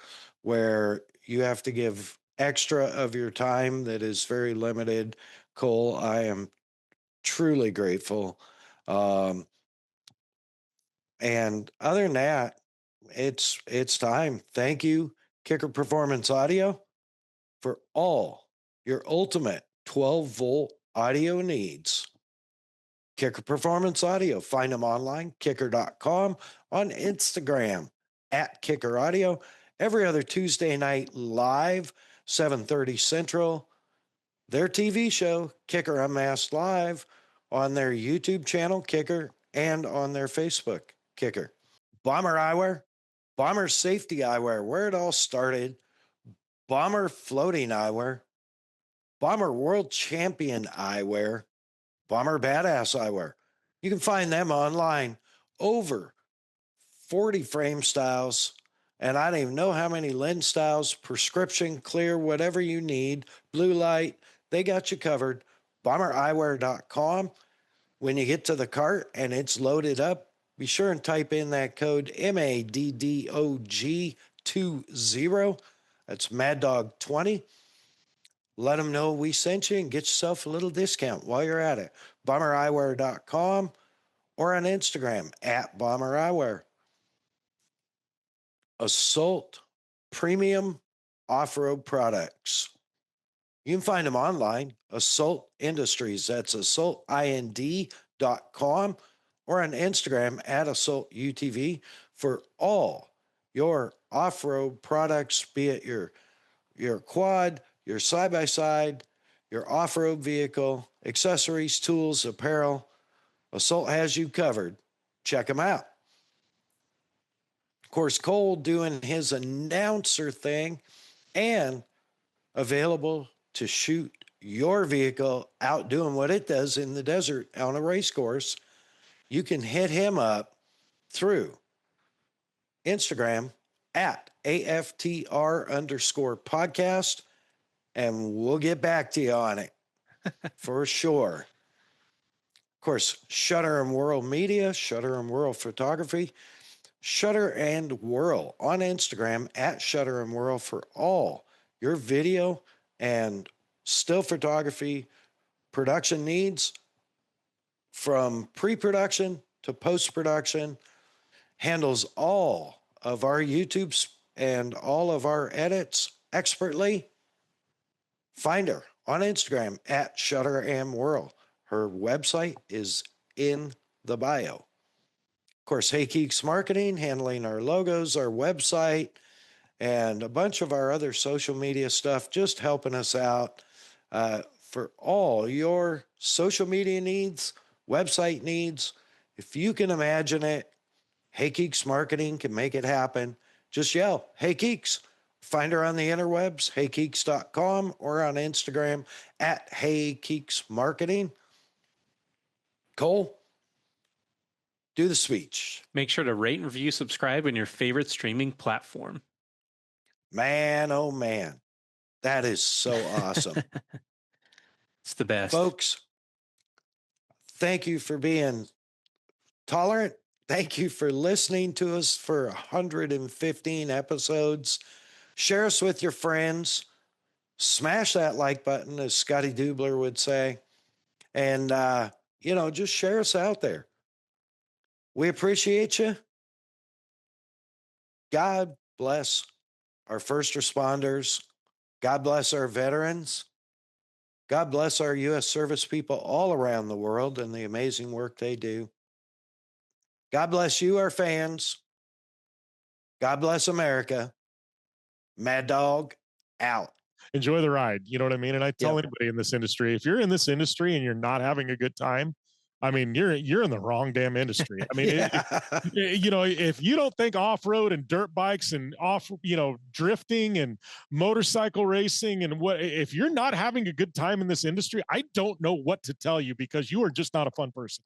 you have to give extra of your time that is very limited, Cole. I am truly grateful. And other than that, it's time. Thank you, Kicker Performance Audio, for all your ultimate 12-volt audio needs. Kicker Performance Audio. Find them online, kicker.com, on Instagram at Kicker Audio. Every other Tuesday night live, 7:30 Central. Their TV show, Kicker Unmasked Live, on their YouTube channel, Kicker, and on their Facebook, Kicker. Bomber Eyewear, Bomber Safety Eyewear, where it all started. Bomber Floating Eyewear, Bomber World Champion Eyewear, Bomber Badass Eyewear. You can find them online. Over 40 frame styles, and I don't even know how many lens styles, prescription, clear, whatever you need, blue light, they got you covered. BomberEyewear.com. When you get to the cart and it's loaded up, be sure and type in that code MAddOG20. That's MAddDog20. Let them know we sent you and get yourself a little discount while you're at it. BomberEyewear.com or on Instagram at BomberEyewear. Assault Premium Off-Road Products. You can find them online, Assault Industries. That's assaultind.com or on Instagram at AssaultUTV for all your off-road products, be it your quad, your side-by-side, your off-road vehicle, accessories, tools, apparel. Assault has you covered. Check them out. Of course, Cole doing his announcer thing and available to shoot your vehicle out doing what it does in the desert on a race course. You can hit him up through Instagram at AFTR_podcast, and we'll get back to you on it for sure. Of course, Shutter and Whirl Media, Shutter and Whirl Photography, Shutter and Whirl on Instagram at Shutter and Whirl for all your video and still photography production needs, from pre-production to post-production. Handles all of our YouTubes and all of our edits expertly. Find her on Instagram at Shutter and Whirl. Her website is in the bio. Of course, Hey Geeks Marketing, handling our logos, our website, and a bunch of our other social media stuff, just helping us out for all your social media needs, website needs. If you can imagine it, Hey Geeks Marketing can make it happen. Just yell, Hey Geeks. Find her on the interwebs, heygeeks.com, or on Instagram at Hey Geeks Marketing. Cole, do the speech. Make sure to rate and review, subscribe on your favorite streaming platform. Man, oh man, that is so awesome. It's the best. Folks, thank you for being tolerant. Thank you for listening to us for 115 episodes. Share us with your friends. Smash that like button, as Scotty Dubler would say. And, just share us out there. We appreciate you. God bless our first responders. God bless our veterans. God bless our U.S. service people all around the world and the amazing work they do. God bless you, our fans. God bless America. Mad Dog out. Enjoy the ride. You know what I mean? And I tell anybody in this industry, if you're in this industry and you're not having a good time, I mean, you're in the wrong damn industry. I mean, if you don't think off-road and dirt bikes and drifting and motorcycle racing and if you're not having a good time in this industry, I don't know what to tell you, because you are just not a fun person.